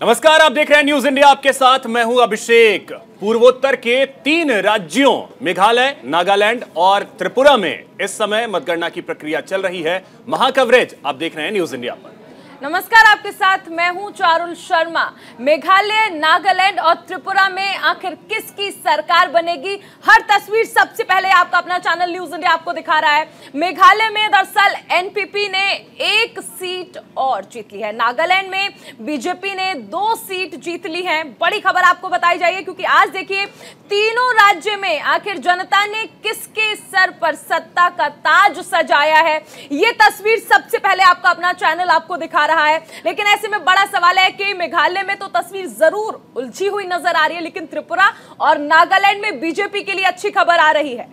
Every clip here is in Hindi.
नमस्कार, आप देख रहे हैं न्यूज इंडिया। आपके साथ मैं हूं अभिषेक। पूर्वोत्तर के 3 राज्यों मेघालय, नागालैंड और त्रिपुरा में इस समय मतगणना की प्रक्रिया चल रही है। महाकवरेज आप देख रहे हैं न्यूज इंडिया पर। नमस्कार, आपके साथ मैं हूं चारुल शर्मा। मेघालय, नागालैंड और त्रिपुरा में आखिर किसकी सरकार बनेगी, हर तस्वीर सबसे पहले आपका अपना चैनल न्यूज इंडिया आपको दिखा रहा है। मेघालय में दरअसल एनपीपी ने 1 सीट और जीत ली है। नागालैंड में बीजेपी ने 2 सीट जीत ली है। बड़ी खबर आपको बताई जाइए, क्योंकि आज देखिए तीनों राज्य में आखिर जनता ने किसके सर पर सत्ता का ताज सजाया है, ये तस्वीर सबसे पहले आपका अपना चैनल आपको दिखा रहा है। लेकिन ऐसे में बड़ा सवाल है कि मेघालय में तो तस्वीर जरूर उलझी हुई नजर आ रही है, लेकिन त्रिपुरा और नागालैंड में बीजेपी के लिए अच्छी खबर आ रही है।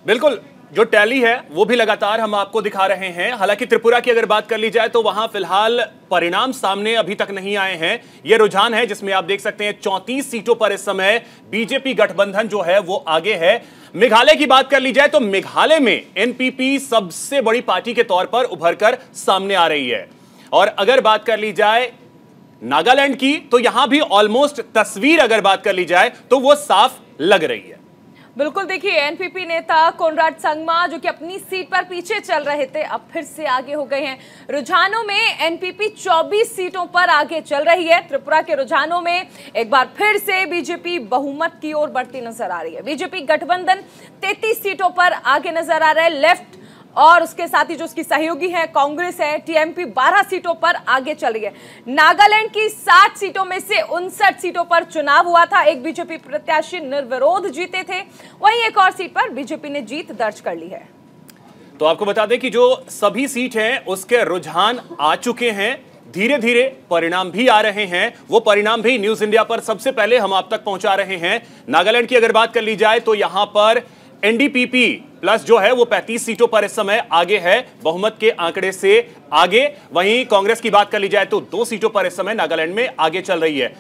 बिल्कुल, जो टैली है वो भी लगातार हम आपको दिखा रहे हैं। हालांकि त्रिपुरा की अगर बात कर ली जाए तो वहां फिलहाल परिणाम सामने अभी तक नहीं आए हैं। ये रुझान है जिसमें आप देख सकते हैं 34 सीटों पर इस समय बीजेपी गठबंधन जो है वो आगे है। मेघालय की बात कर ली जाए तो मेघालय में एनपीपी सबसे बड़ी पार्टी के तौर पर उभरकर सामने आ रही है। और अगर बात कर ली जाए नागालैंड की तो यहां भी ऑलमोस्ट तस्वीर अगर बात कर ली जाए तो वो साफ लग रही है। बिल्कुल, देखिए एनपीपी नेता कोनराड संगमा जो कि अपनी सीट पर पीछे चल रहे थे, अब फिर से आगे हो गए हैं। रुझानों में एनपीपी 24 सीटों पर आगे चल रही है। त्रिपुरा के रुझानों में एक बार फिर से बीजेपी बहुमत की ओर बढ़ती नजर आ रही है। बीजेपी गठबंधन 33 सीटों पर आगे नजर आ रहा है। लेफ्ट और उसके साथ ही जो उसकी सहयोगी है कांग्रेस है, टीएमपी 12 सीटों पर आगे चल रही है। नागालैंड की 60 सीटों में से 59 सीटों पर चुनाव हुआ था। एक बीजेपी प्रत्याशी निर्विरोध जीते थे, वहीं एक और सीट पर बीजेपी ने जीत दर्ज कर ली है। तो आपको बता दें कि जो सभी सीट हैं उसके रुझान आ चुके हैं। धीरे धीरे परिणाम भी आ रहे हैं। वो परिणाम भी न्यूज इंडिया पर सबसे पहले हम आप तक पहुंचा रहे हैं। नागालैंड की अगर बात कर ली जाए तो यहां पर एनडीपीपी प्लस जो है वो 35 सीटों पर इस समय आगे है, बहुमत के आंकड़े से आगे। वहीं कांग्रेस की बात कर ली जाए तो 2 सीटों पर इस समय नागालैंड में आगे चल रही है।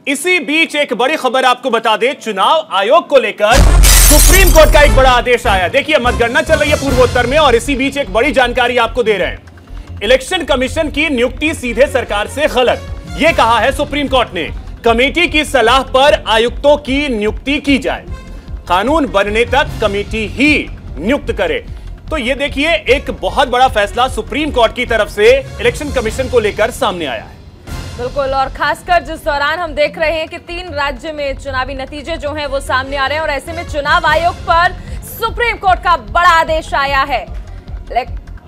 इसी बीच एक बड़ी खबर आपको बता दें, चुनाव आयोग को लेकर सुप्रीम कोर्ट का एक बड़ा आदेश आया। देखिए मतगणना चल रही है पूर्वोत्तर में और इसी बीच एक बड़ी जानकारी आपको दे रहे हैं। इलेक्शन कमीशन की नियुक्ति सीधे सरकार से गलत, यह कहा है सुप्रीम कोर्ट ने। कमेटी की सलाह पर आयुक्तों की नियुक्ति की जाए, कानून बनने तक कमेटी ही नियुक्त करे। तो यह देखिए एक बहुत बड़ा फैसला सुप्रीम कोर्ट की तरफ से इलेक्शन कमीशन को लेकर सामने आया है। बिल्कुल, और खासकर जिस दौरान हम देख रहे हैं कि 3 राज्य में चुनावी नतीजे जो हैं वो सामने आ रहे हैं और ऐसे में चुनाव आयोग पर सुप्रीम कोर्ट का बड़ा आदेश आया है।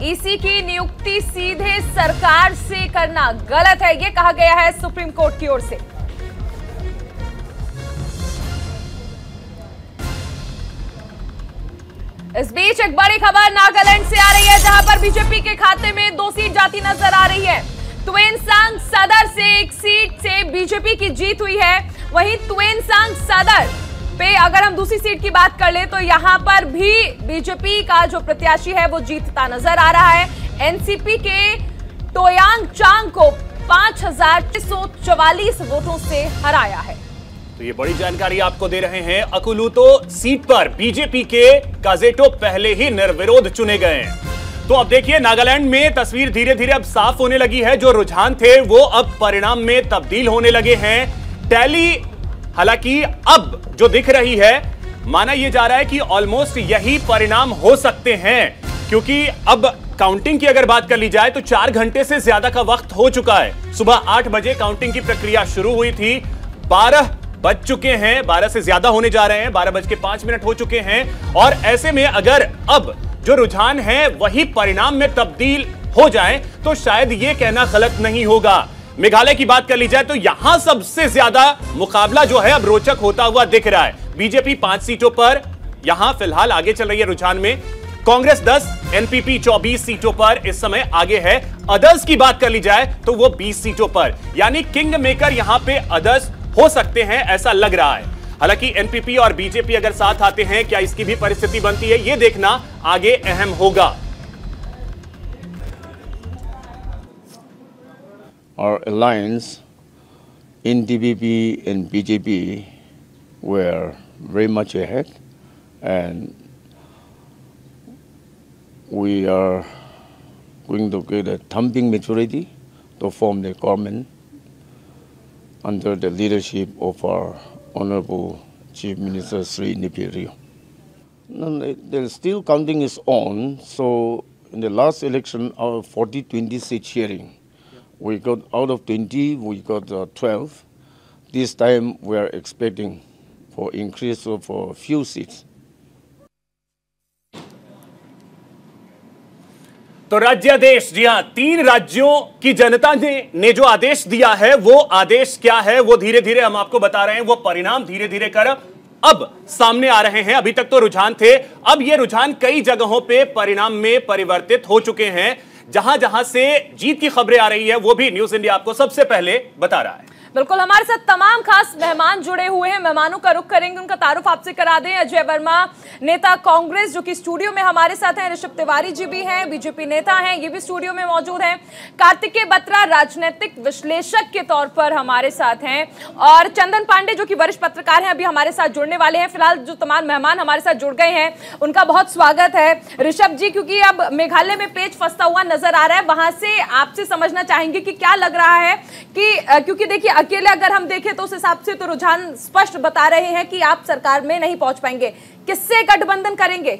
ईसी की नियुक्ति सीधे सरकार से करना गलत है, यह कहा गया है सुप्रीम कोर्ट की ओर से। इस बीच एक बड़ी खबर नागालैंड से आ रही है, जहां पर बीजेपी के खाते में 2 सीट जाती नजर आ रही है। तुएनसांग सदर से 1 सीट से बीजेपी की जीत हुई है। वहीं तुएनसांग सदर पे अगर हम दूसरी सीट की बात कर ले तो यहां पर भी बीजेपी का जो प्रत्याशी है वो जीतता नजर आ रहा है। एनसीपी के टोयांग चांग को 5644 वोटों से हराया है। तो ये बड़ी जानकारी आपको दे रहे हैं। अकुलूतो सीट पर बीजेपी के काजेटो पहले ही निर्विरोध चुने गए हैं। तो अब देखिए नागालैंड में तस्वीर धीरे धीरे अब साफ होने लगी है। जो रुझान थे वो अब परिणाम में तब्दील होने लगे हैं। टैली हालांकि अब जो दिख रही है, माना यह जा रहा है कि ऑलमोस्ट यही परिणाम हो सकते हैं, क्योंकि अब काउंटिंग की अगर बात कर ली जाए तो 4 घंटे से ज्यादा का वक्त हो चुका है। सुबह 8 बजे काउंटिंग की प्रक्रिया शुरू हुई थी, 12 बज चुके हैं, 12 से ज्यादा होने जा रहे हैं, 12:05 हो चुके हैं। और ऐसे में अगर अब जो रुझान है वही परिणाम में तब्दील हो जाए तो शायद यह कहना गलत नहीं होगा। मेघालय की बात कर ली जाए तो यहां सबसे ज्यादा मुकाबला जो है अब रोचक होता हुआ दिख रहा है। बीजेपी 5 सीटों पर यहां फिलहाल आगे चल रही है रुझान में। कांग्रेस 10, एनपीपी 24 सीटों पर इस समय आगे है। अदर्स की बात कर ली जाए तो वो 20 सीटों पर, यानी किंग मेकर यहां पे अदर्स हो सकते हैं, ऐसा लग रहा है। हालांकि एनपीपी और बीजेपी अगर साथ आते हैं, क्या इसकी भी परिस्थिति बनती है, यह देखना आगे अहम होगा। Our alliance, NDPP and BJP, were very much ahead, and we are going to get a thumping majority to form the government under the leadership of our Honorable Chief Minister Sri Nipirio. The still counting is on, so in the last election, our 40-20 seat sharing, we got out of 20, we got 12. This time we are expecting for increase of a few seats. तो राज्यादेश, जी हां, 3 राज्यों की जनता ने जो आदेश दिया है, वो आदेश क्या है वो धीरे धीरे हम आपको बता रहे हैं। वो परिणाम धीरे धीरे कर अब सामने आ रहे हैं। अभी तक तो रुझान थे, अब ये रुझान कई जगहों पे परिणाम में परिवर्तित हो चुके हैं। जहां जहां से जीत की खबरें आ रही है वो भी न्यूज इंडिया आपको सबसे पहले बता रहा है। बिल्कुल, हमारे साथ तमाम खास मेहमान जुड़े हुए हैं। मेहमानों का रुख करेंगे, उनका तारुफ आपसे करा दें। अजय वर्मा, नेता कांग्रेस, जो कि स्टूडियो में हमारे साथ हैं। ऋषभ तिवारी जी भी हैं, बीजेपी नेता हैं, ये भी स्टूडियो में मौजूद हैं। कार्तिकेय बत्रा, राजनीतिक विश्लेषक के तौर पर हमारे साथ हैं, और चंदन पांडे, जो कि वरिष्ठ पत्रकार हैं, अभी हमारे साथ जुड़ने वाले हैं। फिलहाल जो तमाम मेहमान हमारे साथ जुड़ गए हैं, उनका बहुत स्वागत है। ऋषभ जी, क्योंकि अब मेघालय में पेच फंसता हुआ नजर आ रहा है, वहां से आपसे समझना चाहेंगे कि क्या लग रहा है कि क्योंकि देखिए, अकेले अगर हम देखें तो उस हिसाब से तो रुझान स्पष्ट बता रहे हैं कि आप सरकार में नहीं पहुंच पाएंगे। किससे गठबंधन करेंगे?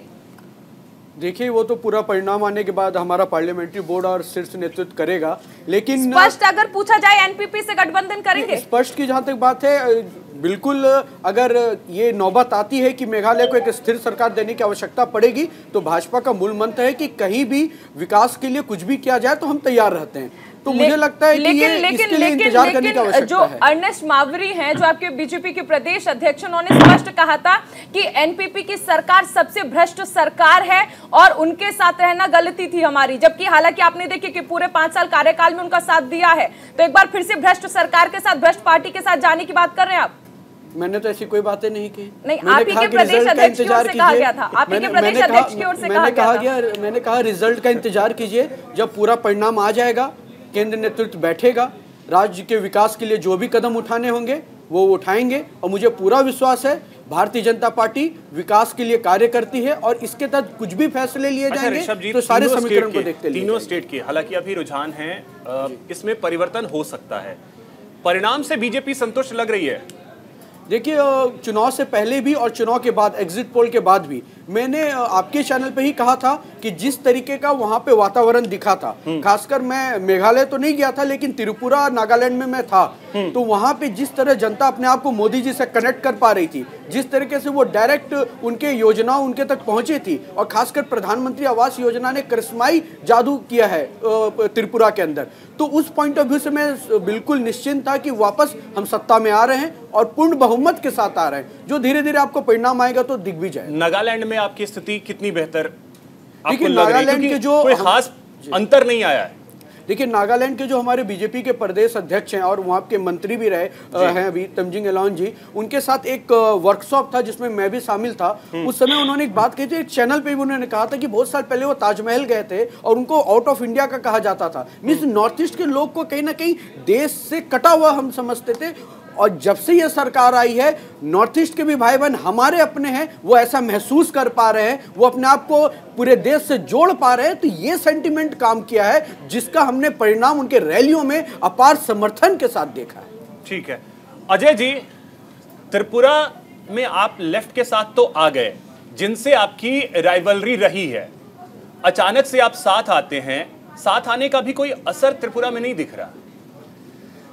देखिए, वो तो पूरा परिणाम आने के बाद हमारा पार्लियामेंट्री बोर्ड और शीर्ष नेतृत्व करेगा, लेकिन स्पष्ट अगर पूछा जाए एनपीपी से गठबंधन करेंगे? स्पष्ट की जहां तक बात है, बिल्कुल अगर ये नौबत आती है कि मेघालय को एक स्थिर सरकार देने की आवश्यकता पड़ेगी, तो भाजपा का मूल मंत्र है कि कहीं भी विकास के लिए कुछ भी किया जाए तो हम तैयार रहते हैं। तो मुझे लगता है कि इसके लिए इंतजार करने की आवश्यकता जो अर्नेस्ट मावरी हैं, जो आपके बीजेपी के प्रदेश अध्यक्ष, उन्होंने स्पष्ट कहा था कि एनपीपी की सरकार सबसे भ्रष्ट सरकार है और उनके साथ रहना गलती थी हमारी, जबकि हालांकि आपने देखिए कि पूरे 5 साल कार्यकाल में उनका साथ दिया है। तो एक बार फिर से भ्रष्ट सरकार के साथ, भ्रष्ट पार्टी के साथ जाने की बात कर रहे हैं आप? मैंने तो ऐसी कोई बातें नहीं की। नहीं, आप ही के प्रदेश अध्यक्ष की ओर से कहा गया था। आप ही के प्रदेश अध्यक्ष की ओर से कहा गया। मैंने कहा रिजल्ट का इंतजार कीजिए, जब पूरा परिणाम आ जाएगा, केंद्र नेतृत्व बैठेगा, राज्य के विकास के लिए जो भी कदम उठाने होंगे वो उठाएंगे, और मुझे पूरा विश्वास है भारतीय जनता पार्टी विकास के लिए कार्य करती है, और इसके तहत कुछ भी फैसले लिए जाएंगे तो सारे समीकरण को देखते हैं। तीनों स्टेट के हालांकि अभी रुझान है, इसमें परिवर्तन हो सकता है। परिणाम से बीजेपी संतुष्ट लग रही है? देखिए, चुनाव से पहले भी और चुनाव के बाद, एग्जिट पोल के बाद भी, मैंने आपके चैनल पे ही कहा था कि जिस तरीके का वहां पे वातावरण दिखा था, खासकर मैं मेघालय तो नहीं गया था, लेकिन त्रिपुरा, नागालैंड में मैं था, तो वहां पे जिस तरह जनता अपने आप को मोदी जी से कनेक्ट कर पा रही थी, जिस तरीके से वो डायरेक्ट उनके योजनाओं उनके तक पहुंची थी, और खासकर प्रधानमंत्री आवास योजना ने करिश्माई जादू किया है त्रिपुरा के अंदर, तो उस पॉइंट ऑफ व्यू से मैं बिल्कुल निश्चिंत था कि वापस हम सत्ता में आ रहे हैं और पूर्ण बहुमत के साथ आ रहे हैं, जो धीरे धीरे आपको परिणाम आएगा तो दिख भी जाएगा। नागालैंड में आपकी स्थिति कितनी बेहतर आपको लग नागालैंड रही है? के जो कोई खास अंतर नहीं आया है। देखिए, नागालैंड के जो हमारे बीजेपी के प्रदेश अध्यक्ष हैं और वहाँ के मंत्री भी रहे हैं अभी, तमजिंग एलॉन जी, उनके साथ एक वर्कशॉप था जिसमें मैं भी शामिल था। उस समय उन्होंने एक बात कही थी, एक चैनल पे भी उन्होंने कहा था कि बहुत साल पहले वो ताजमहल गए थे और उनको आउट ऑफ इंडिया का कहा जाता था। मीन्स नॉर्थ ईस्ट के लोग को कहीं ना कहीं देश से कटा हुआ हम समझते थे, और जब से ये सरकार आई है, नॉर्थ ईस्ट के भी भाई बहन हमारे अपने हैं, वो ऐसा महसूस कर पा रहे हैं, वो अपने आप को पूरे देश से जोड़ पा रहे हैं। तो ये सेंटिमेंट काम किया है, जिसका हमने परिणाम उनके रैलियों में अपार समर्थन के साथ देखा है। ठीक है अजय जी, त्रिपुरा में आप लेफ्ट के साथ तो आ गए, जिनसे आपकी राइवलरी रही है, अचानक से आप साथ आते हैं, साथ आने का भी कोई असर त्रिपुरा में नहीं दिख रहा?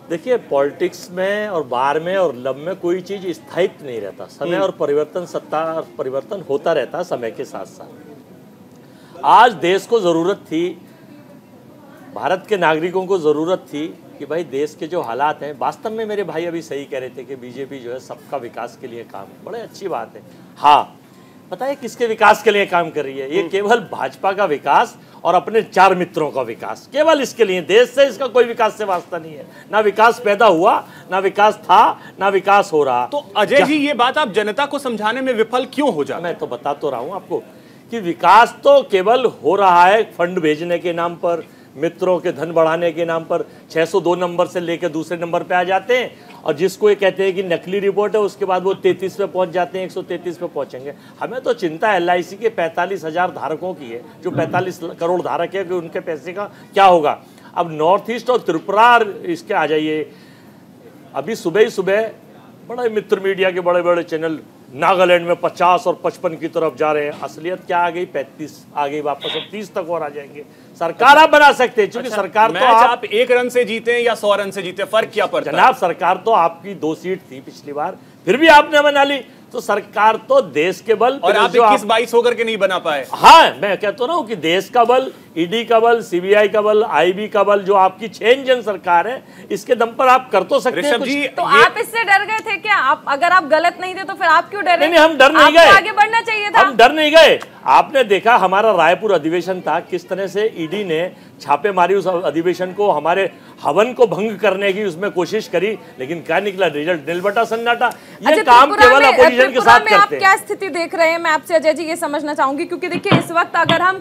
देखिए, पॉलिटिक्स में और बार में और लब में कोई चीज़ स्थायित्व नहीं रहता। समय और परिवर्तन, सत्ता और परिवर्तन होता रहता है समय के साथ साथ। आज देश को ज़रूरत थी, भारत के नागरिकों को ज़रूरत थी कि भाई देश के जो हालात हैं, वास्तव में मेरे भाई अभी सही कह रहे थे कि बीजेपी जो है सबका विकास के लिए काम, बड़े अच्छी बात है। हाँ, पता है किसके विकास के लिए काम कर रही है? ये केवल भाजपा का विकास और अपने 4 मित्रों का विकास, केवल इसके लिए। देश से इसका कोई विकास से वास्ता नहीं है। ना विकास पैदा हुआ, ना विकास था, ना विकास हो रहा। तो अजय जी, ये बात आप जनता को समझाने में विफल क्यों हो जाते? मैं तो बता तो रहा हूं आपको कि विकास तो केवल हो रहा है फंड भेजने के नाम पर, मित्रों के धन बढ़ाने के नाम पर। 602 नंबर से लेकर दूसरे नंबर पे आ जाते हैं, और जिसको ये कहते हैं कि नकली रिपोर्ट है, उसके बाद वो 33 पे पहुंच जाते हैं, 133 पे पहुंचेंगे। हमें तो चिंता LIC के 45,000 धारकों की है, जो 45 करोड़ धारक है, कि उनके पैसे का क्या होगा। अब नॉर्थ ईस्ट और त्रिपुरा, इसके आ जाइए, अभी सुबह ही सुबह बड़े मित्र मीडिया के बड़े बड़े चैनल नागालैंड में 50 और 55 की तरफ जा रहे हैं। असलियत क्या आ गई? 35 आ गई, वापस अब 30 तक और आ जाएंगे। सरकार आप बना सकते हैं, क्योंकि सरकार तो आप 1 रन से जीते या 100 रन से जीते, फर्क क्या पड़ता है? जनाब, सरकार तो आपकी 2 सीट थी पिछली बार, फिर भी आपने बना ली। तो सरकार तो देश के बल, और आप 21-22 होकर के नहीं बना पाए। हाँ, मैं कहता हूं कि देश का बल, ईडी का बल, सीबीआई का बल, आईबी का बल, जो आपकी 6 इंजन सरकार है, इसके दम पर आप कर तो सकते हैं जी। तो आप इससे डर गए थे क्या? आप अगर आप गलत नहीं थे तो फिर आप क्यों डरे? नहीं, हम डर नहीं गए, आगे बढ़ना चाहिए था। हम डर नहीं गए। आपने देखा हमारा रायपुर अधिवेशन था, किस तरह से ईडी ने छापेमारी उस अधिवेशन को, हमारे हवन को भंग करने की उसमें कोशिश करी, लेकिन क्या निकला? रिजल्ट निलबटा सन्नाटा। ये काम केवल अपोजिशन के साथ करते हैं। क्या स्थिति देख रहे हैं? मैं आपसे अजय जी ये समझना चाहूंगी, क्योंकि देखिए इस वक्त अगर हम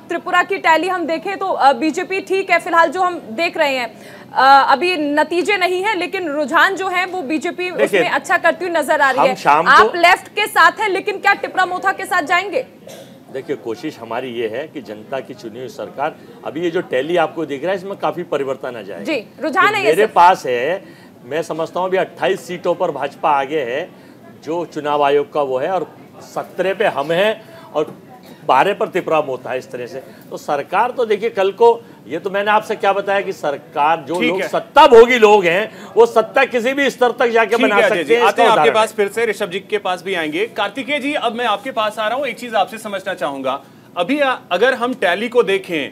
त्रिपुरा की टैली हम देखें तो बीजेपी ठीक है फिलहाल जो हम देख रहे हैं, अभी नतीजे नहीं है, लेकिन रुझान जो है वो बीजेपी उसमें अच्छा करती हुई नजर आ रही है। आप लेफ्ट के साथ हैं, लेकिन क्या टिपरा मोथा के साथ जाएंगे? देखिए, कोशिश हमारी ये है कि जनता की चुनी हुई सरकार, अभी ये जो टैली आपको दिख रहा है इसमें काफी परिवर्तन आ जाएगा। जी, रुझान है मेरे पास है, मैं समझता हूँ अभी 28 सीटों पर भाजपा आगे है, जो चुनाव आयोग का वो है, और 17 पे हम हैं और 12 पर त्रिपुरा मोथा है। इस तरह से तो सरकार तो देखिए कल को, ये तो मैंने आपसे क्या बताया कि सरकार जो लोग सत्ता भोगी लोग हैं, वो सत्ता किसी भी स्तर तक जाके बना सकते हैं। आते हैं आपके पास, फिर से ऋषभ जी के पास भी आएंगे। कार्तिकेय जी, अब मैं आपके पास आ रहा हूं, एक चीज आपसे समझना चाहूंगा। अभी अगर हम टैली को देखें,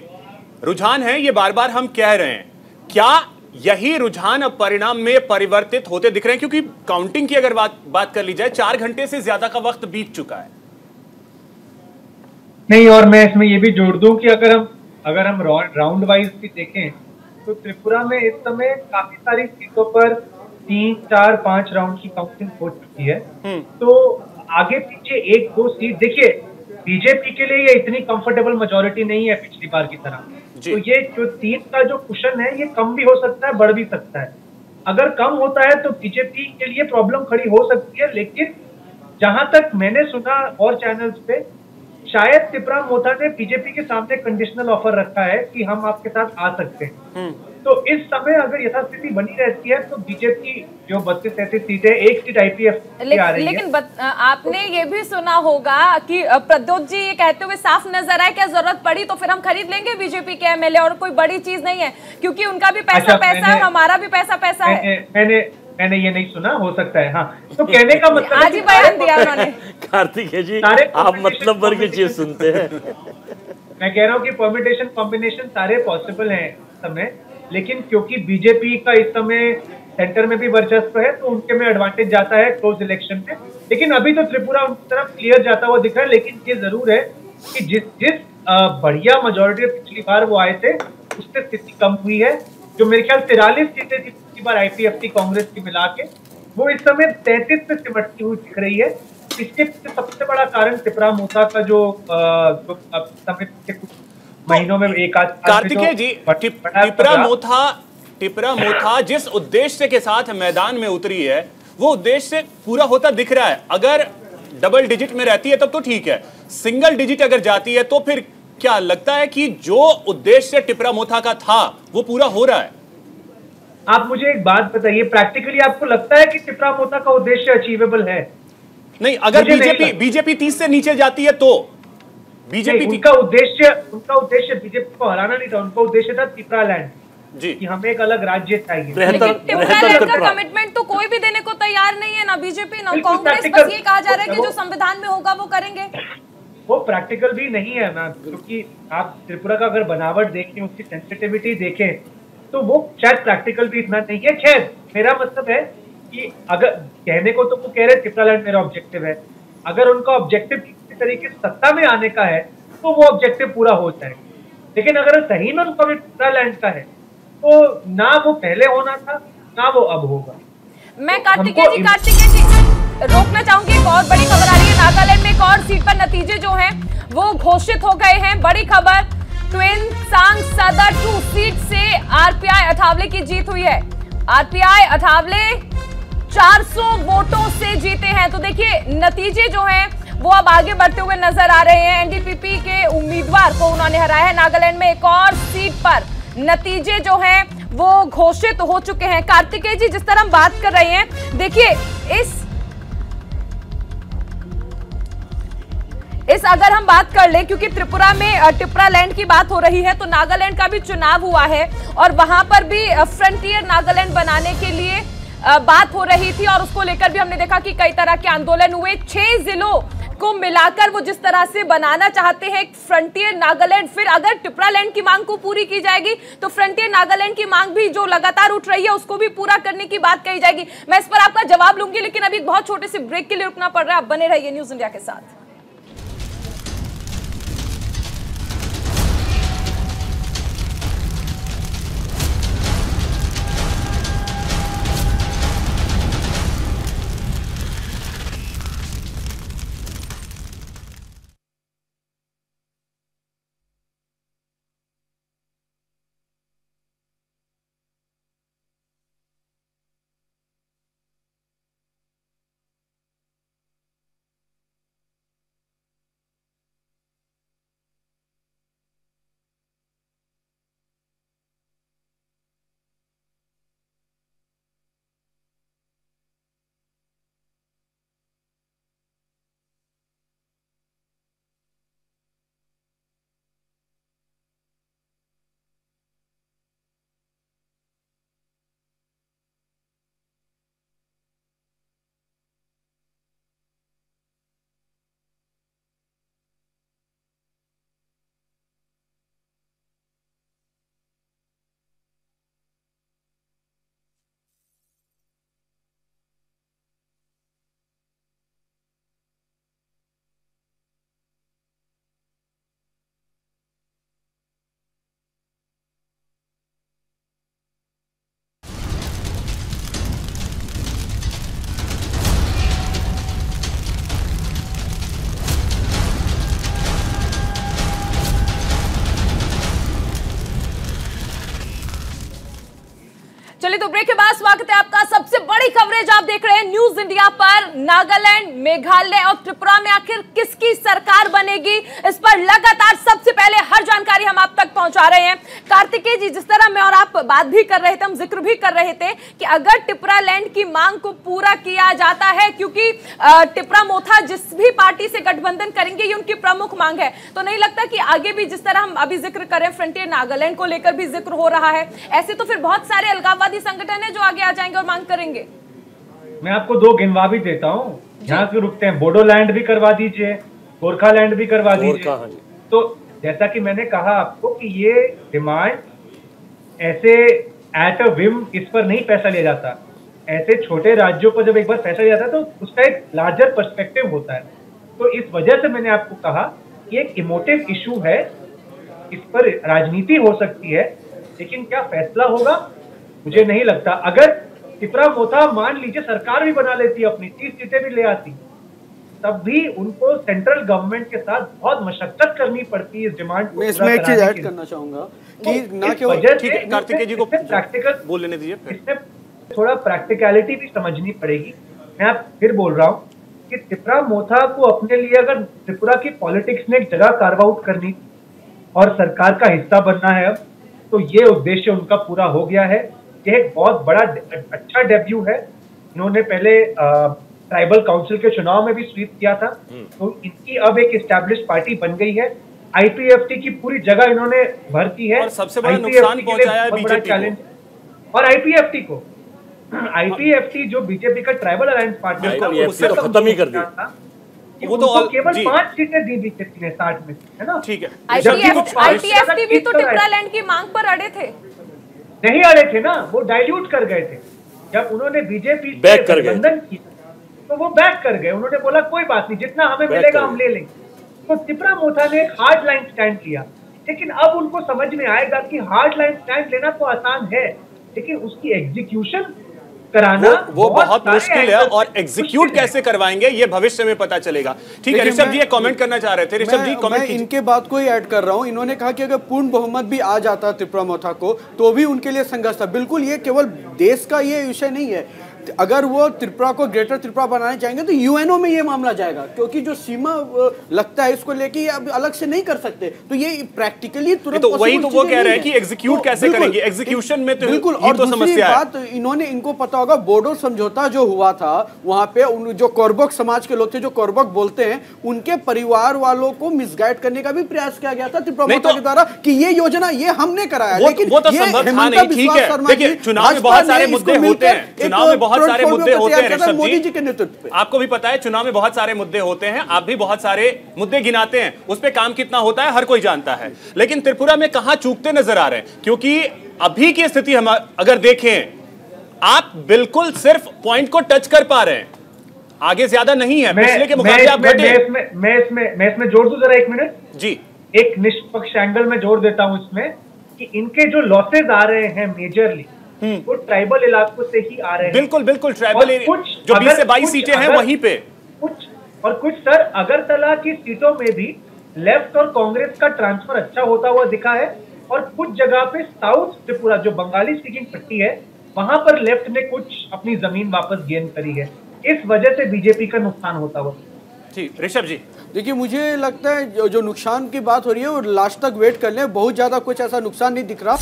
रुझान है, ये बार बार हम कह रहे हैं, क्या यही रुझान अब परिणाम में परिवर्तित होते दिख रहे हैं? क्योंकि काउंटिंग की अगर बात कर ली जाए, 4 घंटे से ज्यादा का वक्त बीत चुका है। नहीं, और मैं इसमें ये भी जोड़ दूं कि अगर हम राउंड वाइज भी देखें तो त्रिपुरा में इस समय काफी सारी सीटों पर 3, 4, 5 राउंड की काउंटिंग हो चुकी है। तो आगे पीछे 1-2 सीट, देखिए बीजेपी के लिए ये इतनी कंफर्टेबल मेजोरिटी नहीं है पिछली बार की तरह। तो ये जो 3 का जो कुशन है, ये कम भी हो सकता है, बढ़ भी सकता है। अगर कम होता है तो बीजेपी के लिए प्रॉब्लम खड़ी हो सकती है, लेकिन जहां तक मैंने सुना और चैनल्स पे, शायद त्रिपुरा मोथा ने बीजेपी के सामने कंडीशनल ऑफर रखा है कि हम आपके साथ आ सकते हैं। तो इस समय अगर यथास्थिति बनी रहती है तो बीजेपी जो 32-33 सीटें, 1 सीट आईपीएफ की आ रही है। लेकिन आपने ये भी सुना होगा कि प्रद्योत जी ये कहते हुए साफ नजर आए, क्या जरूरत पड़ी तो फिर हम खरीद लेंगे बीजेपी के एमएलए, और कोई बड़ी चीज नहीं है, क्योंकि उनका भी पैसा है और हमारा भी पैसा है। मैंने ये नहीं सुना, हो सकता है। हाँ, तो कहने का मतलब आज ही बयान दिया उन्होंने। कार्तिकेय जी, आप मतलब भर की चीज सुनते हैं। मैं कह रहा हूँ कि परमिटेशन कॉम्बिनेशन सारे पॉसिबल हैं इस समय, लेकिन क्योंकि बीजेपी का इस समय सेंटर में भी वर्चस्व है, तो उनके में एडवांटेज जाता है क्लोज इलेक्शन में। लेकिन अभी तो त्रिपुरा उनकी तरफ क्लियर जाता हुआ दिख रहा है। लेकिन ये जरूर है कि जिस बढ़िया मेजोरिटी पिछली बार वो आए थे, उससे स्थिति कम हुई है। जो मेरे ख्याल 43 सीटें थी पिछली बार आईपीएफटी कांग्रेस की मिला के, वो इस समय 33 पे सिमटती हुई दिख रही है। इसके सबसे बड़ा कारण त्रिपुरा मोथा का जो समय के कुछ महीनों में एक आध कार्तिकेय जी, टिपरा मोथा जिस उद्देश्य के साथ मैदान में उतरी है, वो उद्देश्य पूरा होता दिख रहा है। अगर डबल डिजिट में रहती है तब तो ठीक है, सिंगल डिजिट अगर जाती है तो फिर क्या लगता है कि जो उद्देश्य टिपरा मोथा का था वो पूरा हो रहा है? आप मुझे एक बात बताइए, प्रैक्टिकली आपको लगता है कि टिपरा मोथा का उद्देश्य अचीवेबल है? नहीं, अगर बीजेपी 30 से नीचे जाती है तो बीजेपी उनका उद्देश्य बीजेपी को हराना नहीं था, उनका उद्देश्य था त्रिपुरा लैंड जी, कि हमें एक अलग राज्य चाहिए। का कमिटमेंट तो कोई भी देने को तैयार नहीं है, ना बीजेपी ना कांग्रेस। बस ये कहा जा रहा है कि जो संविधान में होगा वो करेंगे। वो प्रैक्टिकल भी नहीं है ना, क्योंकि आप त्रिपुरा का अगर बनावट देखें, उसकी सेंसिटिविटी देखें, तो वो शायद प्रैक्टिकल भी इतना नहीं है। खैर, मेरा मतलब है कि अगर कहने को तो वो कह रहे त्रिपुरा लैंड मेरा ऑब्जेक्टिव है, अगर उनका ऑब्जेक्टिव किसी तरीके से सत्ता में आने का है तो वो ऑब्जेक्टिव पूरा हो जाएगा। लेकिन अगर सही में उनका त्रिपुरा लैंड का है तो ना वो पहले होना था, ना वो अब होगा। मैं कार्तिकेय जी रोकना चाहूंगी। एक और बड़ी खबर आ रही है, नागालैंड में एक और सीट पर नतीजे जो हैं वो घोषित हो गए हैं। बड़ी खबर, ट्वेनसांग सदर 2 सीट से आरपीआई अठावले की जीत हुई है। आरपीआई अठावले 400 वोटों से जीते हैं। तो देखिए नतीजे जो हैं वो अब आगे बढ़ते हुए नजर आ रहे हैं। एनडीपीपी के उम्मीदवार को उन्होंने हराया है। नागालैंड में एक और सीट पर नतीजे जो हैं वो घोषित हो चुके हैं। कार्तिकेय जी, जिस तरह हम बात कर रहे हैं, देखिए इस अगर हम बात कर लें, क्योंकि त्रिपुरा में टिप्रालैंड की बात हो रही है, तो नागालैंड का भी चुनाव हुआ है और वहां पर भी फ्रंटियर नागालैंड बनाने के लिए बात हो रही थी और उसको लेकर भी हमने देखा कि कई तरह के आंदोलन हुए। 6 जिलों को मिलाकर वो जिस तरह से बनाना चाहते हैं एक फ्रंटियर नागालैंड, फिर अगर टिप्रालैंड की मांग को पूरी की जाएगी तो फ्रंटियर नागालैंड की मांग भी जो लगातार उठ रही है उसको भी पूरा करने की बात कही जाएगी। मैं इस पर आपका जवाब लूंगी, लेकिन अभी एक बहुत छोटे से ब्रेक के लिए रुकना पड़ रहा है। आप बने रहिए न्यूज इंडिया के साथ। चलिए, तो ब्रेक के बाद स्वागत है आपका। सबसे बड़ी कवरेज आप देख रहे हैं न्यूज इंडिया पर। नागालैंड, मेघालय और त्रिपुरा में आखिर किसकी सरकार बनेगी, इस पर लगातार सबसे पहले हर जानकारी हम आप तक पहुंचा रहे हैं। कार्तिकेय जी, जिस तरह मैं और आप बात भी कर रहे थे, हम जिक्र भी कर रहे थे कि अगर टिप्रालैंड की मांग को पूरा किया जाता है, क्योंकि टिप्रा मोथा जिस भी पार्टी से गठबंधन करेंगे ये उनकी प्रमुख मांग है, तो नहीं लगता कि आगे भी जिस तरह हम अभी जिक्र करें फ्रंटियर नागालैंड को लेकर भी जिक्र हो रहा है, ऐसे तो फिर बहुत सारे अलगाववादी संगठन है जो आगे आ जाएंगे और मांग करेंगे। मैं आपको 2 गिनवा भी देता हूँ, यहाँ से रुकते हैं। बोडोलैंड भी करवा दीजिए, गोरखालैंड भी करवा दीजिए। तो जैसा कि मैंने कहा आपको कि ये डिमांड ऐसे एट अ विम इस पर नहीं फैसला लिया जाता। ऐसे छोटे राज्यों को जब एक बार फैसला लिया जाता है तो उसका एक लार्जर पर्सपेक्टिव होता है। तो इस वजह से मैंने आपको कहा कि एक इमोटिव इशू है, इस पर राजनीति हो सकती है, लेकिन क्या फैसला होगा मुझे नहीं लगता। अगर टिप्रा मोथा मान लीजिए सरकार भी बना लेती, अपनी 30 सीटें भी ले आती, तब भी उनको सेंट्रल गवर्नमेंट के साथ बहुत मशक्कत करनी पड़ती है इस डिमांड को। मैं इसमें एक चीज ऐड करना चाहूंगा कि ना केवल कार्तिकेय जी को प्रैक्टिकल बोल लेने दीजिए, इसमें थोड़ा प्रैक्टिकलिटी भी समझनी पड़ेगी। मैं आप फिर बोल रहा हूँ कि टिप्रा मोथा को अपने लिए अगर त्रिपुरा की पॉलिटिक्स में एक जगह कार्व आउट करनी और सरकार का हिस्सा बनना है अब, तो ये उद्देश्य उनका पूरा हो गया है। यह एक बहुत बड़ा अच्छा डेब्यू है। इन्होंने पहले ट्राइबल काउंसिल के चुनाव में भी स्वीप किया था, तो इनकी अब एक एस्टैब्लिश पार्टी बन गई है। आईपीएफटी की पूरी जगह इन्होंने भर की है और सबसे बड़ा नुकसान पहुंचाया है बीजेपी को। और आईपीएफटी जो बीजेपी का ट्राइबल अलायंस पार्टनर था, उससे खत्म ही कर दिया। वो तो केवल 5 सीटें दी बीजेपी ने 60 में, है ना? ठीक है। आईपीएफटी भी तो टिप्रालैंड की मांग पर अड़े थे। नहीं अड़े थे ना, वो डाइल्यूट कर गए थे। जब उन्होंने बीजेपी से गठबंधन किया तो वो बैक कर गए। उन्होंने बोला कोई बात नहीं, जितना हमें मिलेगा हम ले लेंगे। तो टिप्रा मोथा ने एक हार्ड लाइन स्टैंड लिया, लेकिन अब उनको समझ में आएगा कि हार्ड लाइन स्टैंड लेना तो आसान है, लेकिन उसकी एग्जीक्यूशन कराना वो बहुत मुश्किल है, और एग्जीक्यूट कैसे करवाएंगे ये भविष्य में पता चलेगा। ठीक है, ऋषभ जी कमेंट करना चाह रहे थे। ऋषभ जी कमेंट कीजिए। इनके बात को ही ऐड कर रहा हूं। इन्होंने कहा कि अगर पूर्ण बहुमत भी आ जाता त्रिपुरा मोथा को तो भी उनके लिए संघर्ष था। बिल्कुल, ये केवल देश का ये विषय नहीं है। अगर वो त्रिपुरा को ग्रेटर त्रिपुरा बनाना चाहेंगे तो यूएनओ में ये मामला जाएगा, क्योंकि जो सीमा लगता है इसको लेके ये अब अलग से नहीं कर सकते। तो ये प्रैक्टिकली तुरंत तो वही तो वो कह रहे हैं कि एग्जीक्यूट कैसे करेंगे, एग्जीक्यूशन में तो बिल्कुल। और तो समस्या बात इन्होंने, इनको पता होगा बोडो समझौता जो हुआ था वहां पे जो कोरबक समाज के लोग थे, जो कोरबक बोलते हैं, उनके परिवार वालों को मिसगाइड करने का भी प्रयास किया गया था त्रिपुरा के द्वारा कि ये योजना ये हमने कराया। लेकिन वो तो संभव था नहीं। ठीक है, देखिए चुनाव में बहुत सारे मुद्दे होते हैं, चुनाव में बहुत सारे मुद्दे होते हैं ऋषभ मोदी जी के नेतृत्व पे। आपको भी पता है चुनाव में बहुत सारे मुद्दे होते हैं, आप भी बहुत सारे मुद्दे गिनाते हैं, उस पे काम कितना होता है हर कोई जानता है। लेकिन त्रिपुरा में कहां चूकते नजर आ रहे हैं, क्योंकि अभी की स्थिति हम अगर देखें, आप बिल्कुल सिर्फ पॉइंट को टच कर पा रहे हैं, आगे ज्यादा नहीं है। पिछले के मुकाबले आप घटे। मैं इसमें जोड़ दूं जरा 1 मिनट जी। एक निष्पक्ष एंगल में जोड़ देता हूं इसमें कि इनके जो लॉसेज आ रहे हैं मेजरली वो ट्राइबल इलाकों से ही आ रहे हैं। बिल्कुल बिल्कुल, ट्राइबल जो 20 से 22 सीटें हैं वहीं पे कुछ सर अगरतला की सीटों में भी लेफ्ट और कांग्रेस का ट्रांसफर अच्छा होता हुआ दिखा है, और कुछ जगह पे साउथ त्रिपुरा जो बंगाली स्पीकिंग पट्टी है वहां पर लेफ्ट ने कुछ अपनी जमीन वापस गेन करी है। इस वजह से बीजेपी का नुकसान होता हुआ। जी ऋषभ जी। देखिए मुझे लगता है जो नुकसान की बात हो रही है वो लास्ट तक वेट कर लें, बहुत ज्यादा कुछ ऐसा नुकसान नहीं दिख रहा।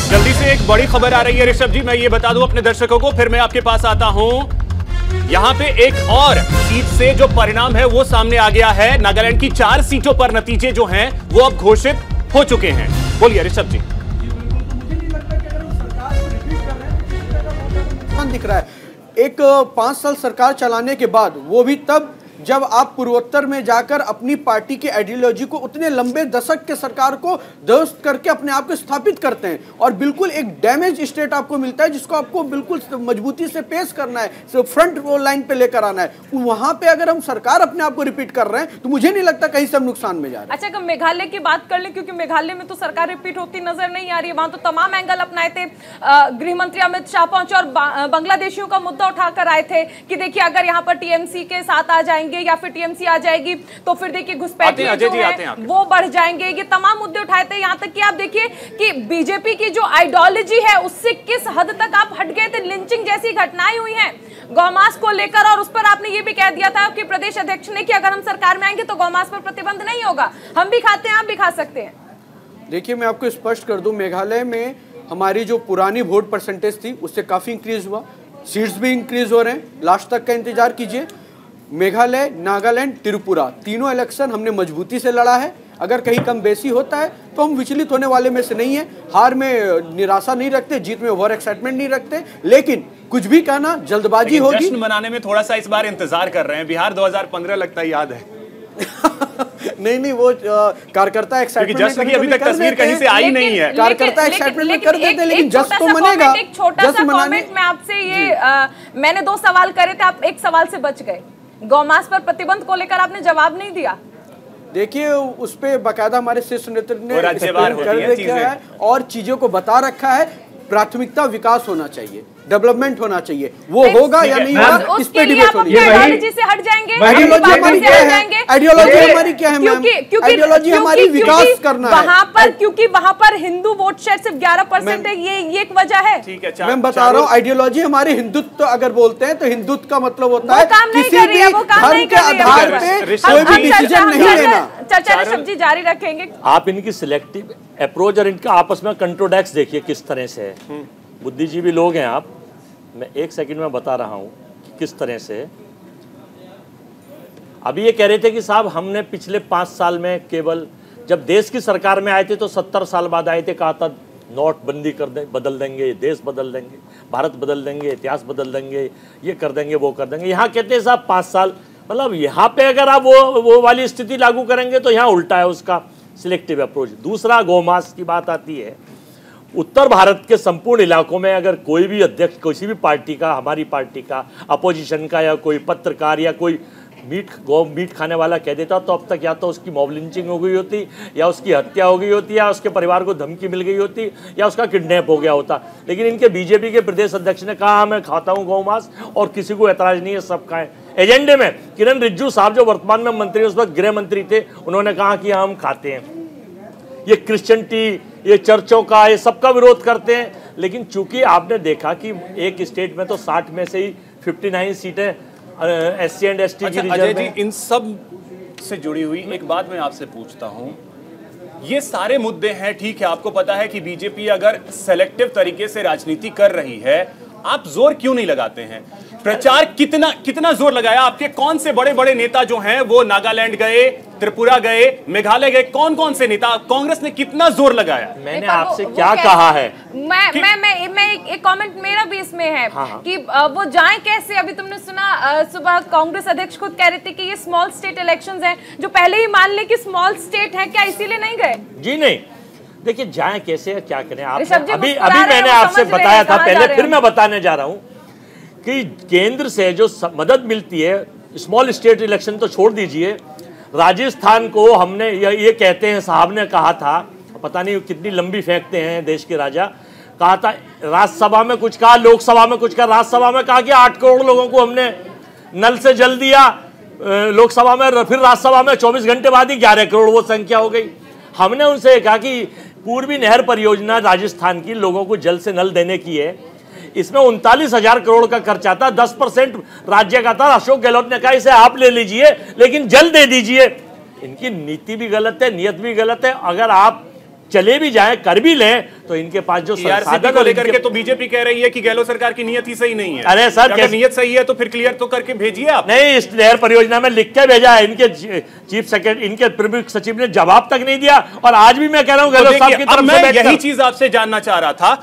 जल्दी से एक बड़ी खबर आ रही है ऋषभ जी, मैं ये बता दूं अपने दर्शकों को, फिर मैं आपके पास आता हूं। यहां पे एक और सीट से जो परिणाम है वो सामने आ गया है। नागालैंड की 4 सीटों पर नतीजे जो हैं वो अब घोषित हो चुके हैं। बोलिए ऋषभ जी। दिख रहा है एक 5 साल सरकार चलाने के बाद, वो भी तब जब आप पूर्वोत्तर में जाकर अपनी पार्टी की आइडियोलॉजी को उतने लंबे दशक के सरकार को ध्वस्त करके अपने आप को स्थापित करते हैं, और बिल्कुल एक डैमेज स्टेट आपको मिलता है जिसको आपको बिल्कुल मजबूती से पेश करना है, फ्रंट लाइन पे लेकर आना है। वहां पे अगर हम सरकार अपने आप को रिपीट कर रहे हैं तो मुझे नहीं लगता कहीं से हम नुकसान में जा रहे हैं। अच्छा, अगर मेघालय की बात कर ले, क्योंकि मेघालय में तो सरकार रिपीट होती नजर नहीं आ रही है, वहां तो तमाम एंगल अपनाए थे। गृह मंत्री अमित शाह पहुंचे और बांग्लादेशियों का मुद्दा उठाकर आए थे कि देखिए अगर यहाँ पर टीएमसी के साथ आ जाएंगे या फिर टीएमसी आ जाएगी तो फिर देखिए घुसपैठिए जो है वो बढ़ जाएंगे। ये तमाम मुद्दे उठाए थे। यहाँ तक कि आप देखिए कि बीजेपी की जो आइडियोलॉजी है उससे किस हद तक आप हट गए थे। लिंचिंग जैसी घटनाएं हुई हैं गौमांस को लेकर, और उस पर आपने ये भी कह दिया था कि प्रदेश अध्यक्ष ने कि अगर हम सरकार में आएंगे तो गौमांस पर प्रतिबंध नहीं होगा, हम भी खाते हैं आप भी खा सकते हैं। देखिए मैं आपको स्पष्ट कर दूं, मेघालय में हमारी जो पुरानी वोट परसेंटेज थी उससे काफी इंक्रीज हुआ, सीट्स भी इंक्रीज हो रहे हैं। लास्ट तक का इंतजार कीजिए। मेघालय, नागालैंड, त्रिपुरा तीनों इलेक्शन हमने मजबूती से लड़ा है। अगर कहीं कम बेसी होता है तो हम विचलित होने वाले में से नहीं है। हार में निराशा नहीं रखते, जीत में ओवर एक्साइटमेंट नहीं रखते, लेकिन कुछ भी कहना जल्दबाजी होगी। जश्न मनाने में थोड़ा सा इस बार इंतजार कर रहे हैं। बिहार 2015 लगता है याद है। नहीं वो कार्यकर्ता एक्साइटमेंट जश्न की अभी तक तस्वीर कहीं से आई नहीं है। कार्यकर्ता एक्साइटमेंट में कर देते, लेकिन जश्न तो मनेगा। एक छोटा सा कमेंट मैं आपसे ये मैंने 2 सवाल करे थे, आप एक सवाल से बच गए। गौमांस पर प्रतिबंध को लेकर आपने जवाब नहीं दिया। देखिए उस पे बाकायदा हमारे शीर्ष नेतृत्व ने कर रखा है और चीजों को बता रखा है। प्राथमिकता विकास होना चाहिए, डेवलपमेंट होना चाहिए, वो होगा या नहीं होगा इस पे डिबेट होनी है। आइडियोलॉजी से हट जाएंगे, आइडियोलॉजी हमारी क्या है? आइडियोलॉजी हमारी क्या है मैम? आइडियोलॉजी हमारी विकास करना है वहां पर, क्योंकि वहां पर हिंदू वोट शेयर सिर्फ 11% है। ये एक वजह है। ठीक है, मैं बता रहा हूँ आइडियोलॉजी हमारे हिंदुत्व अगर बोलते हैं तो हिंदुत्व का मतलब होता है किसी भी धर्म के आधार पे कोई भी डिसीजन नहीं लेना। चर्चा ऋषभ जी जारी रखेंगे। आप इनकी सिलेक्टिव अप्रोच और इनका आपस में कंट्रोडक्ट्स देखिए किस तरह से है। बुद्धिजीवी लोग हैं आप, मैं 1 सेकंड में बता रहा हूं कि किस तरह से। अभी ये कह रहे थे कि साहब हमने पिछले 5 साल में केवल जब देश की सरकार में आए थे तो 70 साल बाद आए थे, कहा था नोटबंदी कर दें, बदल देंगे, देश बदल देंगे, भारत बदल देंगे, इतिहास बदल देंगे, ये कर देंगे, वो कर देंगे। यहाँ कहते हैं साहब 5 साल, मतलब यहाँ पे अगर आप वो वाली स्थिति लागू करेंगे तो यहाँ उल्टा है उसका सिलेक्टिव अप्रोच। दूसरा गौमांस की बात आती है। उत्तर भारत के संपूर्ण इलाकों में अगर कोई भी अध्यक्ष किसी भी पार्टी का, हमारी पार्टी का, अपोजिशन का, या कोई पत्रकार या कोई गौ मीट खाने वाला कह देता तो अब तक या तो उसकी मॉब लिंचिंग हो गई होती, या उसकी हत्या हो गई होती, या उसके परिवार को धमकी मिल गई होती, या उसका किडनैप हो गया होता। लेकिन इनके बीजेपी के प्रदेश अध्यक्ष ने कहा मैं खाता हूँ गौमांस और किसी को ऐतराज नहीं है, सब खाएं। एजेंडे में किरण रिजिजू साहब जो वर्तमान में मंत्री, उस वक्त गृह मंत्री थे, उन्होंने कहा कि हम खाते हैं। ये क्रिश्चियनिटी, ये चर्चों का, ये सबका विरोध करते हैं। लेकिन चूंकि आपने देखा कि एक स्टेट में तो 60 में से ही 59 सीटें SC एंड ST की अजय रिजर्व जी, में। इन सब से जुड़ी हुई एक बात मैं आपसे पूछता हूं, ये सारे मुद्दे हैं, ठीक है, आपको पता है कि बीजेपी अगर सेलेक्टिव तरीके से राजनीति कर रही है, आप जोर क्यों नहीं लगाते हैं? प्रचार कितना जोर लगाया? आपके कौन से बड़े बड़े नेता जो हैं वो नागालैंड गए, त्रिपुरा गए, मेघालय गए, कौन से नेता, कांग्रेस ने कितना जोर लगाया? मैंने आपसे क्या कहा है? मैं एक कमेंट मेरा भी इसमें है कि वो जाएं कैसे? अभी तुमने सुना सुबह कांग्रेस अध्यक्ष खुद कह रहे थे कि ये स्मॉल स्टेट इलेक्शंस हैं, जो पहले ही मान ले कि स्मॉल स्टेट है, क्या इसीलिए नहीं गए? जी नहीं, देखिए जाएं कैसे या क्या करें आप, अभी मुस्कुरा मैंने आपसे बताया था पहले, फिर मैं बताने जा रहा हूं कि केंद्र से जो मदद मिलती है, स्मॉल स्टेट इलेक्शन तो छोड़ दीजिए, राजस्थान को हमने ये कहते हैं, साहब ने कहा था, पता नहीं कितनी लंबी फेंकते हैं देश के राजा, कहा था राज्यसभा में कुछ कहा, लोकसभा में कुछ कहा, राज्यसभा में कहा कि 8 करोड़ लोगों को हमने नल से जल दिया, लोकसभा में, फिर राज्यसभा में 24 घंटे बाद ही 11 करोड़ वो संख्या हो गई। हमने उनसे कहा कि पूर्वी नहर परियोजना राजस्थान की लोगों को जल से नल देने की है, इसमें 39,000 करोड़ का खर्चा था, 10% राज्य का था। अशोक गहलोत ने कहा इसे आप ले लीजिए लेकिन जल दे दीजिए। इनकी नीति भी गलत है, नियत भी गलत है। अगर आप चले भी जाएं, कर भी लें, तो इनके पास जो संसाधन को लेकर के तो बीजेपी कह रही है कि गहलोत सरकार की नियत ही सही नहीं है। अरे सर, अगर नियत सही है तो फिर क्लियर तो करके भेजिए आप। नहीं, इस नहर परियोजना में लिख के भेजा है, इनके चीफ सेक्रेटरी, इनके प्रमुख सचिव ने जवाब तक नहीं दिया। और आज भी मैं कह रहा हूं गहलोत साहब की तरफ से यही चीज आपसे जानना चाह रहा था,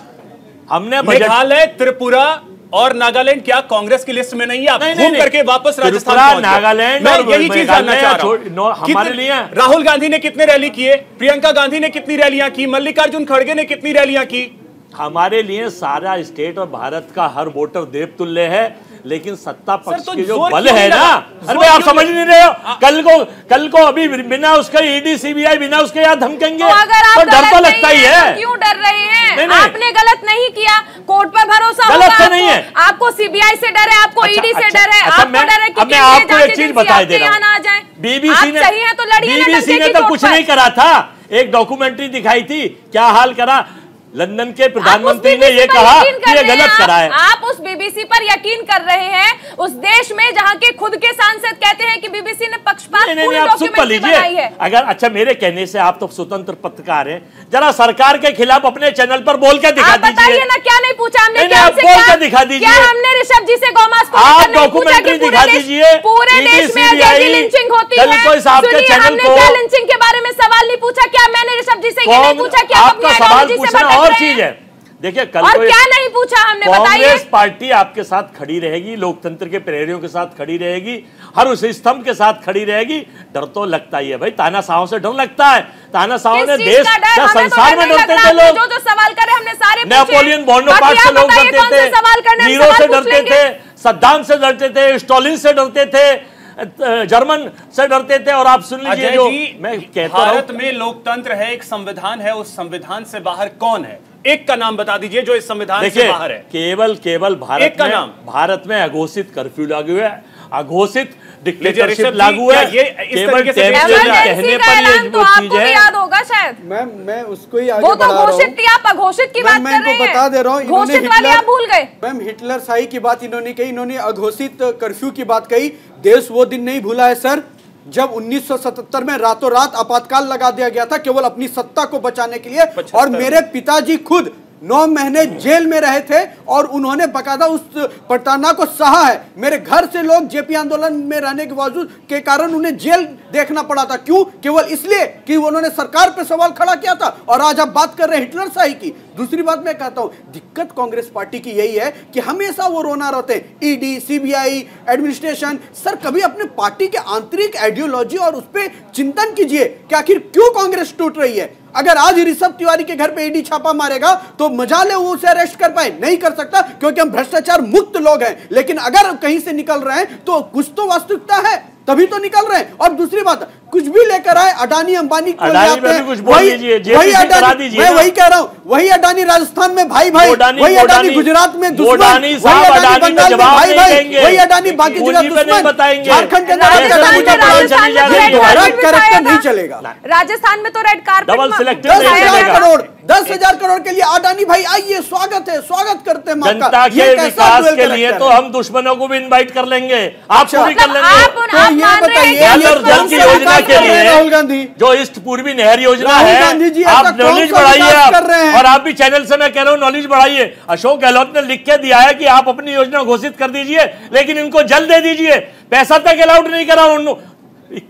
हमने मेघालय, त्रिपुरा और नागालैंड क्या कांग्रेस की लिस्ट में नहीं है? आप घूम करके वापस राजस्थान पहुंच गए। नागालैंड, मैं यही चीज जानना चाह रहा हूं, हमारे लिए राहुल गांधी ने कितने रैली किए, प्रियंका गांधी ने कितनी रैलियां की, मल्लिकार्जुन खड़गे ने कितनी रैलियां की? हमारे लिए सारा स्टेट और भारत का हर वोटर देवतुल्य है, लेकिन सत्ता पक्ष तो के जो बल है ना, अरे आप समझ नहीं रहे हो। कल को अभी बिना उसका ईडी सीबीआई बिना उसके यहाँ धमकेंगे, तो डर तो लगता ही है। क्यों डर रहे हैं? नहीं, आपने गलत नहीं किया, कोर्ट पर भरोसा गलत होगा। तो नहीं है। आपको सीबीआई से डर है, आपको ईडी से डर है, आपको डर है कि मैं आपको एक चीज बता दे रहा हूँ, बीबीसी सही है तो लड़िए ना, बीबीसी ने तो कुछ नहीं करा था। एक डॉक्यूमेंट्री दिखाई थी, क्या हाल करा, लंदन के प्रधानमंत्री ने ये कहा कि ये गलत करा है। आप उस बीबीसी पर यकीन कर रहे हैं, उस देश में जहां के खुद के सांसद कहते हैं कि बीबीसी ने पक्षपातपूर्ण डॉक्यूमेंट्री बनाई है। अगर अच्छा, मेरे कहने से आप तो स्वतंत्र पत्रकार हैं, जरा सरकार के खिलाफ अपने चैनल पर बोल के दिखा दीजिए। बताइए ना, क्या नहीं पूछा हमने? बोल के दिखा दीजिए। क्या हमने ऋषभ जी से गौमांस को आप डॉक्यूमेंट्री दिखा दीजिए। पूरे देश में अजय लिंचिंग होती है, सुनिए, हमने क्या लिंचिंग के बारे में सवाल नहीं पूछा? क्या मैंने ऋषभ जी से ये नहीं पूछा कि आप अपनी आइडियोलॉजी से भटक और रहे चीज हैं? है, देखिए कल और को क्या नहीं पूछा हमने, बताइए। कांग्रेस पार्टी आपके साथ खड़ी रहेगी, लोकतंत्र के प्रहरियों के साथ खड़ी रहेगी, हर उस स्तंभ के साथ खड़ी रहेगी। डर तो लगता ही है भाई, तानाशाहों से डर लगता है। तानाशाहों ने देश या संसार में डरते थे लोग, जो सवाल करे हमने सारे नेपोलियन बोनापार्ट से लोग डरते थे, नीरो से डरते थे, सद्दाम से डरते थे, स्टालिन से डरते थे, जर्मन से डरते थे। और आप सुन लीजिए, जो मैं कहता हूं, भारत में लोकतंत्र है, एक संविधान है, उस संविधान से बाहर कौन है? एक का नाम बता दीजिए जो इस संविधान से बाहर है। केवल भारत एक का नाम। भारत में अघोषित कर्फ्यू लागू है, अघोषित डिक्टेटरशिप लागू है। ये इस तरीके से कहने पर ये वो चीज है, याद होगा शायद। मैं उसको ही आगे वो तो बढ़ा रहा घोषित थी, आप अघोषित की बात कर रहे हैं। बता दे रहा हूँ, घोषित वाले आप भूल गए। मैम, हिटलर शाही की बात इन्होंने कही, इन्होंने अघोषित कर्फ्यू की बात कही। देश वो दिन नहीं भूला है सर, जब 1977 में रातों रात आपातकाल लगा दिया गया था केवल अपनी सत्ता को बचाने के लिए। और मेरे पिताजी खुद 9 महीने जेल में रहे थे और उन्होंने बकायदा उस प्रताड़ना को सहा है। मेरे घर से लोग जेपी आंदोलन में रहने के बावजूद के कारण उन्हें जेल देखना पड़ा था। क्यों? केवल इसलिए कि उन्होंने सरकार पे सवाल खड़ा किया था। और आज आप बात कर रहे हैं हिटलर शाही की। दूसरी बात मैं कहता हूं, दिक्कत कांग्रेस पार्टी की यही है कि हमेशा वो रोना रहते हैं, ईडी, सीबीआई, एडमिनिस्ट्रेशन। सर, कभी अपने पार्टी के आंतरिक आइडियोलॉजी और उस पर चिंतन कीजिए कि आखिर क्यों कांग्रेस टूट रही है। अगर आज ऋषभ तिवारी के घर पे ईडी छापा मारेगा तो मजा ले वो उसे अरेस्ट कर पाए, नहीं कर सकता क्योंकि हम भ्रष्टाचार मुक्त लोग हैं। लेकिन अगर कहीं से निकल रहे हैं तो कुछ तो वास्तविकता है, तभी तो निकल रहे हैं। और दूसरी बात, कुछ भी लेकर आए, अडानी अंबानी को वही अडानी, मैं वही कह रहा हूं, वही अडानी राजस्थान में भाई भाई, वही अडानी गुजरात में दुश्मन, वही अडानी बंगाल में भाई भाई, वही अडानी बाकी जगह दुश्मन, झारखंड के अंदर कैरेक्टर नहीं चलेगा। राजस्थान में तो red carpet, double selected crore 10,000 crore के लिए अडानी भाई आइए, स्वागत है, स्वागत करते हैं। जनता के विकास के लिए तो हम दुश्मनों को भी इनवाइट कर लेंगे, आपको भी कर लेंगे। जल की योजना के लिए राहुल गांधी जो ईस्ट पूर्वी नहर योजना है, आप नॉलेज बढ़ाइए। और आप भी चैनल से मैं कह रहा हूँ नॉलेज बढ़ाइए। अशोक गहलोत ने लिख के दिया है कि आप अपनी योजना घोषित कर दीजिए, लेकिन इनको जल दे दीजिए। पैसा तक अलाउड नहीं करा।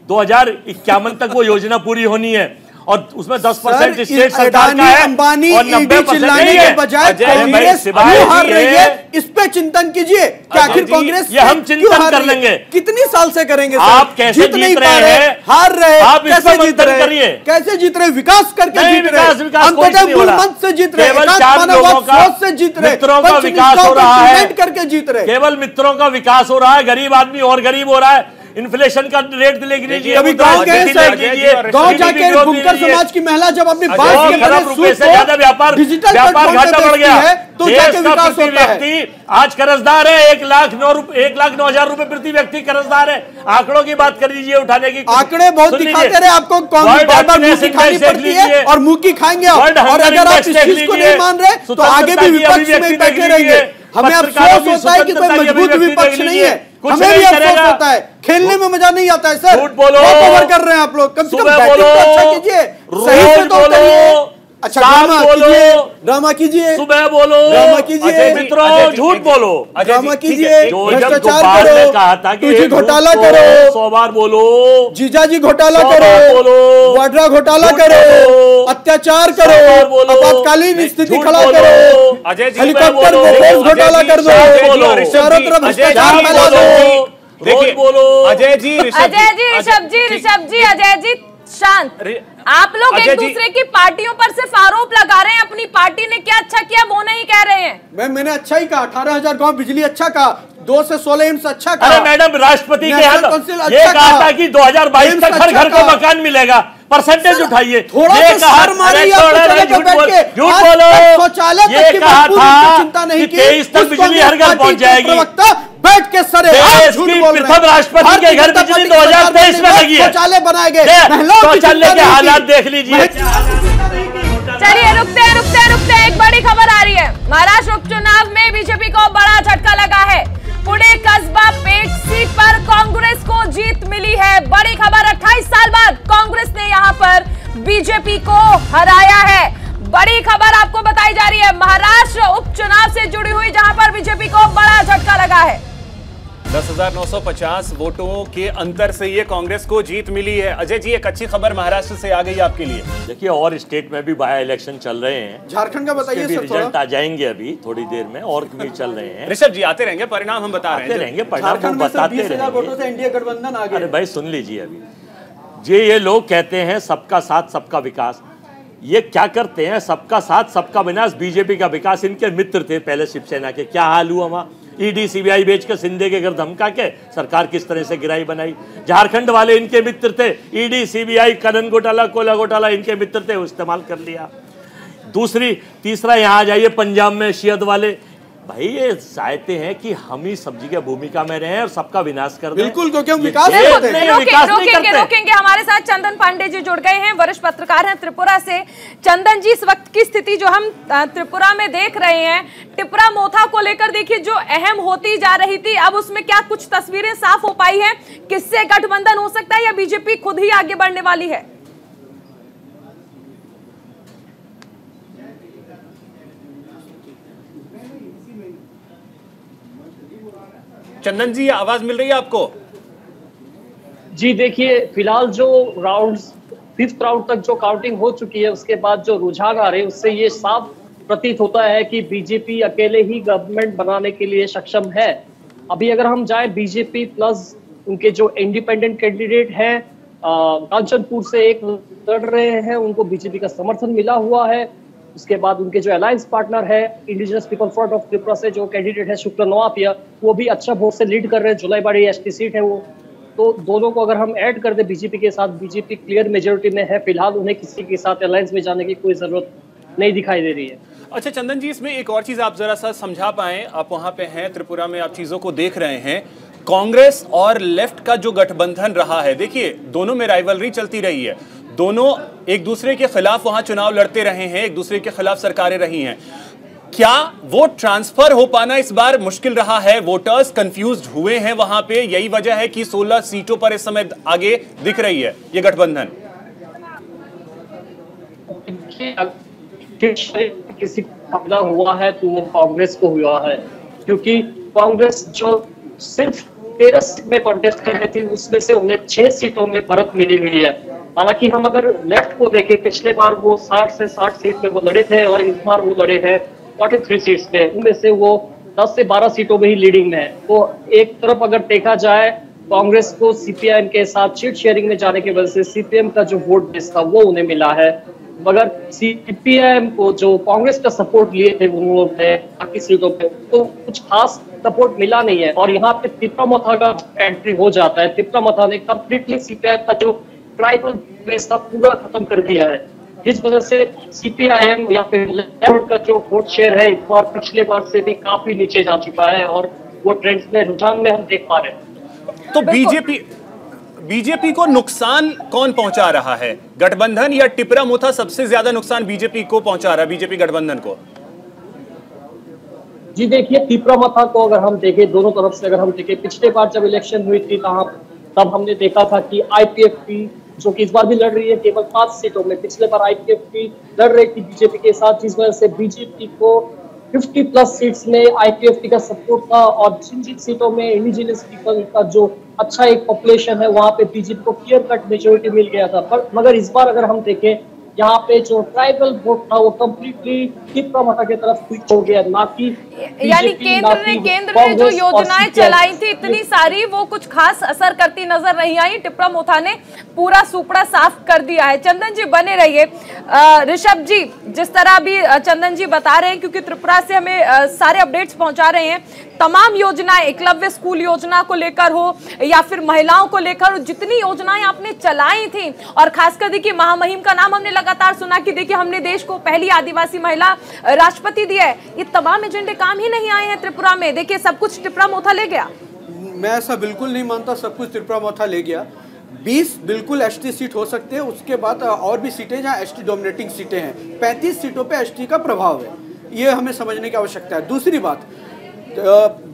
2051 तक वो योजना पूरी होनी है और उसमें 10% स्टेट सरकार का है और 90% नहीं है। बजाय कांग्रेस हार रही है, इस पे चिंतन कीजिए कि आखिर कांग्रेस ये हम चिंतन कर लेंगे। कितनी साल से करेंगे? आप कैसे जीत रहे हैं, हार रहे, आप कैसे जीत रहे करिए, कैसे जीत रहे? विकास करके जीत रहे, अंत्योदय मूल मंत्र से जीत रहे, केवल 4 लोगों का से जीत रहे, मित्रों का विकास हो रहा है करके जीत रहे, केवल मित्रों का विकास हो रहा है। गरीब आदमी और गरीब हो रहा है। इन्फ्लेशन का रेट लेके लीजिए, अभी गांव जाके बुनकर समाज की महिला जब अपनी बात के खरब रुपए से ज्यादा व्यापार घाटा बढ़ गया है तो जाके विकास होता है। आज कर्जदार है 1,09,000 रुपए प्रति व्यक्ति कर्जदार है। आंकड़ों की बात कर लीजिए, उठाने की आंकड़े बहुत दिखाते रहे आपको, बार बार मुंह की खानी पड़ती है और मुंह की खाएंगे और अगर आप इस चीज को नहीं मान रहे तो आगे भी विपक्ष में बैठे रहेंगे। हमें अफसोस होता है कि कोई मजबूत विपक्ष नहीं है, हमें भी अफसोस होता है, खेलने में मजा नहीं आता है। सर झूठ बोलो, ओवर कर रहे हैं आप लोग, कम से कम बैटिंग तो अच्छा कीजिए, सही से तो करिए। अच्छा ड्रामा कीजिए, सुबह बोलो, ड्रामा कीजिए, मित्रों झूठ बोलो, ड्रामा कीजिए, भ्रष्टाचार करो, कहा था कि घोटाला करो, 100 बार बोलो, जीजाजी घोटाला करो, वाड्रा घोटाला करो, अत्याचार करो, आपातकालीन स्थिति खड़ा करो, हेलीकॉप्टर घोटाला कर दो, चारों तरफ भ्रष्टाचार फैला दो। देखिए बोलो अजय जी, ऋषभ जी, अजय जी शांत। आप लोग एक दूसरे की पार्टियों पर सिर्फ आरोप लगा रहे हैं, अपनी पार्टी ने क्या अच्छा किया वो नहीं कह रहे हैं। मैंने अच्छा ही कहा, 18,000 गांव बिजली अच्छा कहा, 2 से 16 एम्स अच्छा कहा। अरे मैडम, राष्ट्रपति के यहाँ ये कहा था कि 2022 तक हर घर को मकान मिलेगा, परसेंटेज उठाइए। थोड़ा ये कहा झूठ बोलो, ये कहा था कि 23 तक बिजली हर घर पहुंच जाएगी। बैठ के सरे प्रथम राष्ट्रपति के घर बिजली 2023 में लगी है। शौचालय बनाए गए, शौचालय के हालात देख लीजिए। चलिए रुकते एक बड़ी खबर आ रही है। महाराष्ट्र उपचुनाव में बीजेपी को बड़ा झटका लगा है। पुणे कस्बा पेठ सीट पर कांग्रेस को जीत मिली है। बड़ी खबर, 28 साल बाद कांग्रेस ने यहां पर बीजेपी को हराया है। बड़ी खबर आपको बताई जा रही है महाराष्ट्र उपचुनाव से जुड़ी हुई, जहां पर बीजेपी को बड़ा झटका लगा है। 10,950 वोटों के अंतर से ये कांग्रेस को जीत मिली है। अजय जी, एक अच्छी खबर महाराष्ट्र से आ गई आपके लिए। देखिए, और स्टेट में भी बाय इलेक्शन चल रहे हैं। झारखंड का बताइए सर, रिजल्ट आ जाएंगे अभी थोड़ी देर में, और भी चल रहे हैं। ऋषभ जी, आते रहेंगे परिणाम, हम बता रहे रहेंगे, परिणाम हम बताते रहेंगे। एनडीए गठबंधन आ गया। अरे भाई सुन लीजिए, अभी ये लोग कहते हैं सबका साथ सबका विकास, ये क्या करते हैं? सबका साथ सबका विनाश, बीजेपी का विकास। इनके मित्र थे पहले शिवसेना के, क्या हाल हुआ वहां? ईडी सीबीआई बेच के सिंधे के घर धमका के सरकार किस तरह से गिराई बनाई। झारखंड वाले इनके मित्र थे, ईडी सीबीआई, खनन घोटाला, कोयला घोटाला इनके मित्र थे, इस्तेमाल कर लिया। तीसरा यहाँ आ जाइए पंजाब में शियद वाले, भाई ये चाहते हैं कि हम ही सब जगह भूमिका में रहें और सबका विनाश कर दें। बिल्कुल, क्योंकि हम विकास रोकेंगे। हमारे साथ चंदन पांडे जी जुड़ गए हैं, वरिष्ठ पत्रकार हैं त्रिपुरा से। चंदन जी, इस वक्त की स्थिति जो हम त्रिपुरा में देख रहे हैं, टिपरा मोथा को लेकर देखिए जो अहम होती जा रही थी, अब उसमें क्या कुछ तस्वीरें साफ हो पाई है? किससे गठबंधन हो सकता है या बीजेपी खुद ही आगे बढ़ने वाली है? चंदन जी, आवाज मिल रही है आपको? जी देखिए, फिलहाल जो राउंड्स 5th राउंड तक जो काउंटिंग हो चुकी है, उसके बाद जो रुझान आ रहे हैं उससे ये साफ प्रतीत होता है कि बीजेपी अकेले ही गवर्नमेंट बनाने के लिए सक्षम है। अभी अगर हम जाए, बीजेपी प्लस उनके जो इंडिपेंडेंट कैंडिडेट हैं कांचनपुर से एक लड़ रहे हैं, उनको बीजेपी का समर्थन मिला हुआ है। उसके बाद उनके जो अलायंस पार्टनर है indigenous people front of Tripura से जो कैंडिडेट है शुक्ला नोआपिया, वो भी अच्छा वोट से लीड कर रहे हैं। जुलाईबाड़ी एसटी सीट है वो, तो दोनों को अगर हम ऐड कर दे बीजेपी के साथ, बीजेपी क्लियर मेजोरिटी में है। फिलहाल उन्हें किसी के साथ अलायंस में जाने की कोई जरूरत नहीं दिखाई दे रही है। अच्छा चंदन जी, इसमें एक और चीज आप जरा सा समझा पाए, आप वहां पे हैं त्रिपुरा में, आप चीजों को देख रहे हैं। कांग्रेस और लेफ्ट का जो गठबंधन रहा है, देखिए दोनों में राइवलरी चलती रही है, दोनों एक दूसरे के खिलाफ वहां चुनाव लड़ते रहे हैं, एक दूसरे के खिलाफ सरकारें रही हैं। क्या वोट ट्रांसफर हो पाना इस बार मुश्किल रहा है? वोटर्स कंफ्यूज्ड हुए हैं वहां पे, यही वजह है कि 16 सीटों पर इस समय आगे दिख रही है ये गठबंधन। किसी को हमला हुआ है तो वो कांग्रेस को हुआ है, क्योंकि कांग्रेस जो सिर्फ 13 सीट में कॉन्टेस्ट कर रही थी उसमें से उन्हें 6 सीटों में बढ़त मिली हुई है। हालांकि हम अगर लेफ्ट को देखें, पिछले बार वो 60 से 60 सीट में वो लड़े थे और इस बार वो लड़े हैं 43 सीट्स में, उनमें से वो 10 से 12 सीटों में ही लीडिंग में है। तो एक तरफ अगर देखा जाए कांग्रेस को सीपीआईएम के साथ सीट शेयरिंग में जाने की वजह से सीपीएम का जो वोट बेस था वो उन्हें मिला है, मगर सीपीआईएम को जो कांग्रेस का सपोर्ट लिए थे उन्होंने बाकी सीटों पे तो कुछ खास सपोर्ट मिला नहीं है। और यहाँ पे तिप्रामथा का एंट्री हो जाता है। तिप्रामथा ने कंप्लीटली सीपीआईएम का जो ट्राइबल बेस था पूरा खत्म कर दिया है, जिस वजह से सीपीआईएम या फिर लेफ्ट का जो वोट शेयर है इस बार पिछले बार से भी काफी नीचे जा चुका है और वो ट्रेंड्स में रुझान में हम देख पा रहे हैं। तो बीजेपी को नुकसान कौन पहुंचा रहा है? गठबंधन या टिपरामुथा सबसे ज्यादा नुकसान बीजेपी को पहुंचा रहा है, बीजेपी गठबंधन को? जी देखिए, तिप्रामथा को अगर हम देखें दोनों तरफ से, अगर हम देखें पिछले बार जब इलेक्शन हुई थी तब हमने देखा था कि आईपीएफटी जो कि इस बार भी लड़ रही है केवल 5 सीटों में, पिछले बार आईपीएफटी लड़ रही थी बीजेपी के साथ, जिस वजह से बीजेपी को 50+ सीट्स में आईपीएफटी का सपोर्ट था और जिन सीटों में इंडिजिनस पीपल का जो अच्छा एक पॉपुलेशन है वहां पे बीजेपी को क्लियर कट मेजोरिटी मिल गया था। पर मगर इस बार अगर हम देखें यहाँ पे जो ट्राइबल वोट था वो कम्प्लीटली तिप्रामथा की तरफ स्विच हो गया, ना कि यानी केंद्र ने जो योजनाएं चलाई थी इतनी सारी वो कुछ खास असर करती नजर नहीं आई। तिप्रामथा ने पूरा सुपड़ा साफ कर दिया है। चंदन जी बने रहिए। ऋषभ जी, जिस तरह अभी चंदन जी बता रहे हैं, क्योंकि त्रिपुरा से हमें सारे अपडेट्स पहुंचा रहे हैं, तमाम योजनाएं एकलव्य स्कूल योजना को लेकर हो या फिर महिलाओं को लेकर, जितनी योजनाएं आपने चलाई थी और खासकर देखिए महामहिम का नाम हमने लगातार सुना कि देखिए हमने देश को पहली आदिवासी महिला राष्ट्रपति दिया है, ये तमाम एजेंडे काम ही नहीं आए हैं त्रिपुरा में। देखिए सब कुछ तिप्रामथा ले गया। मैं ऐसा बिल्कुल नहीं मानता सब कुछ तिप्रामथा ले गया। 20 बिल्कुल एसटी सीट हो सकते हैं, उसके बाद और भी सीटें जहां एसटी डोमिनेटिंग सीटें हैं। 35 सीटों पे एसटी का प्रभाव है, ये हमें समझने की आवश्यकता है। दूसरी बात,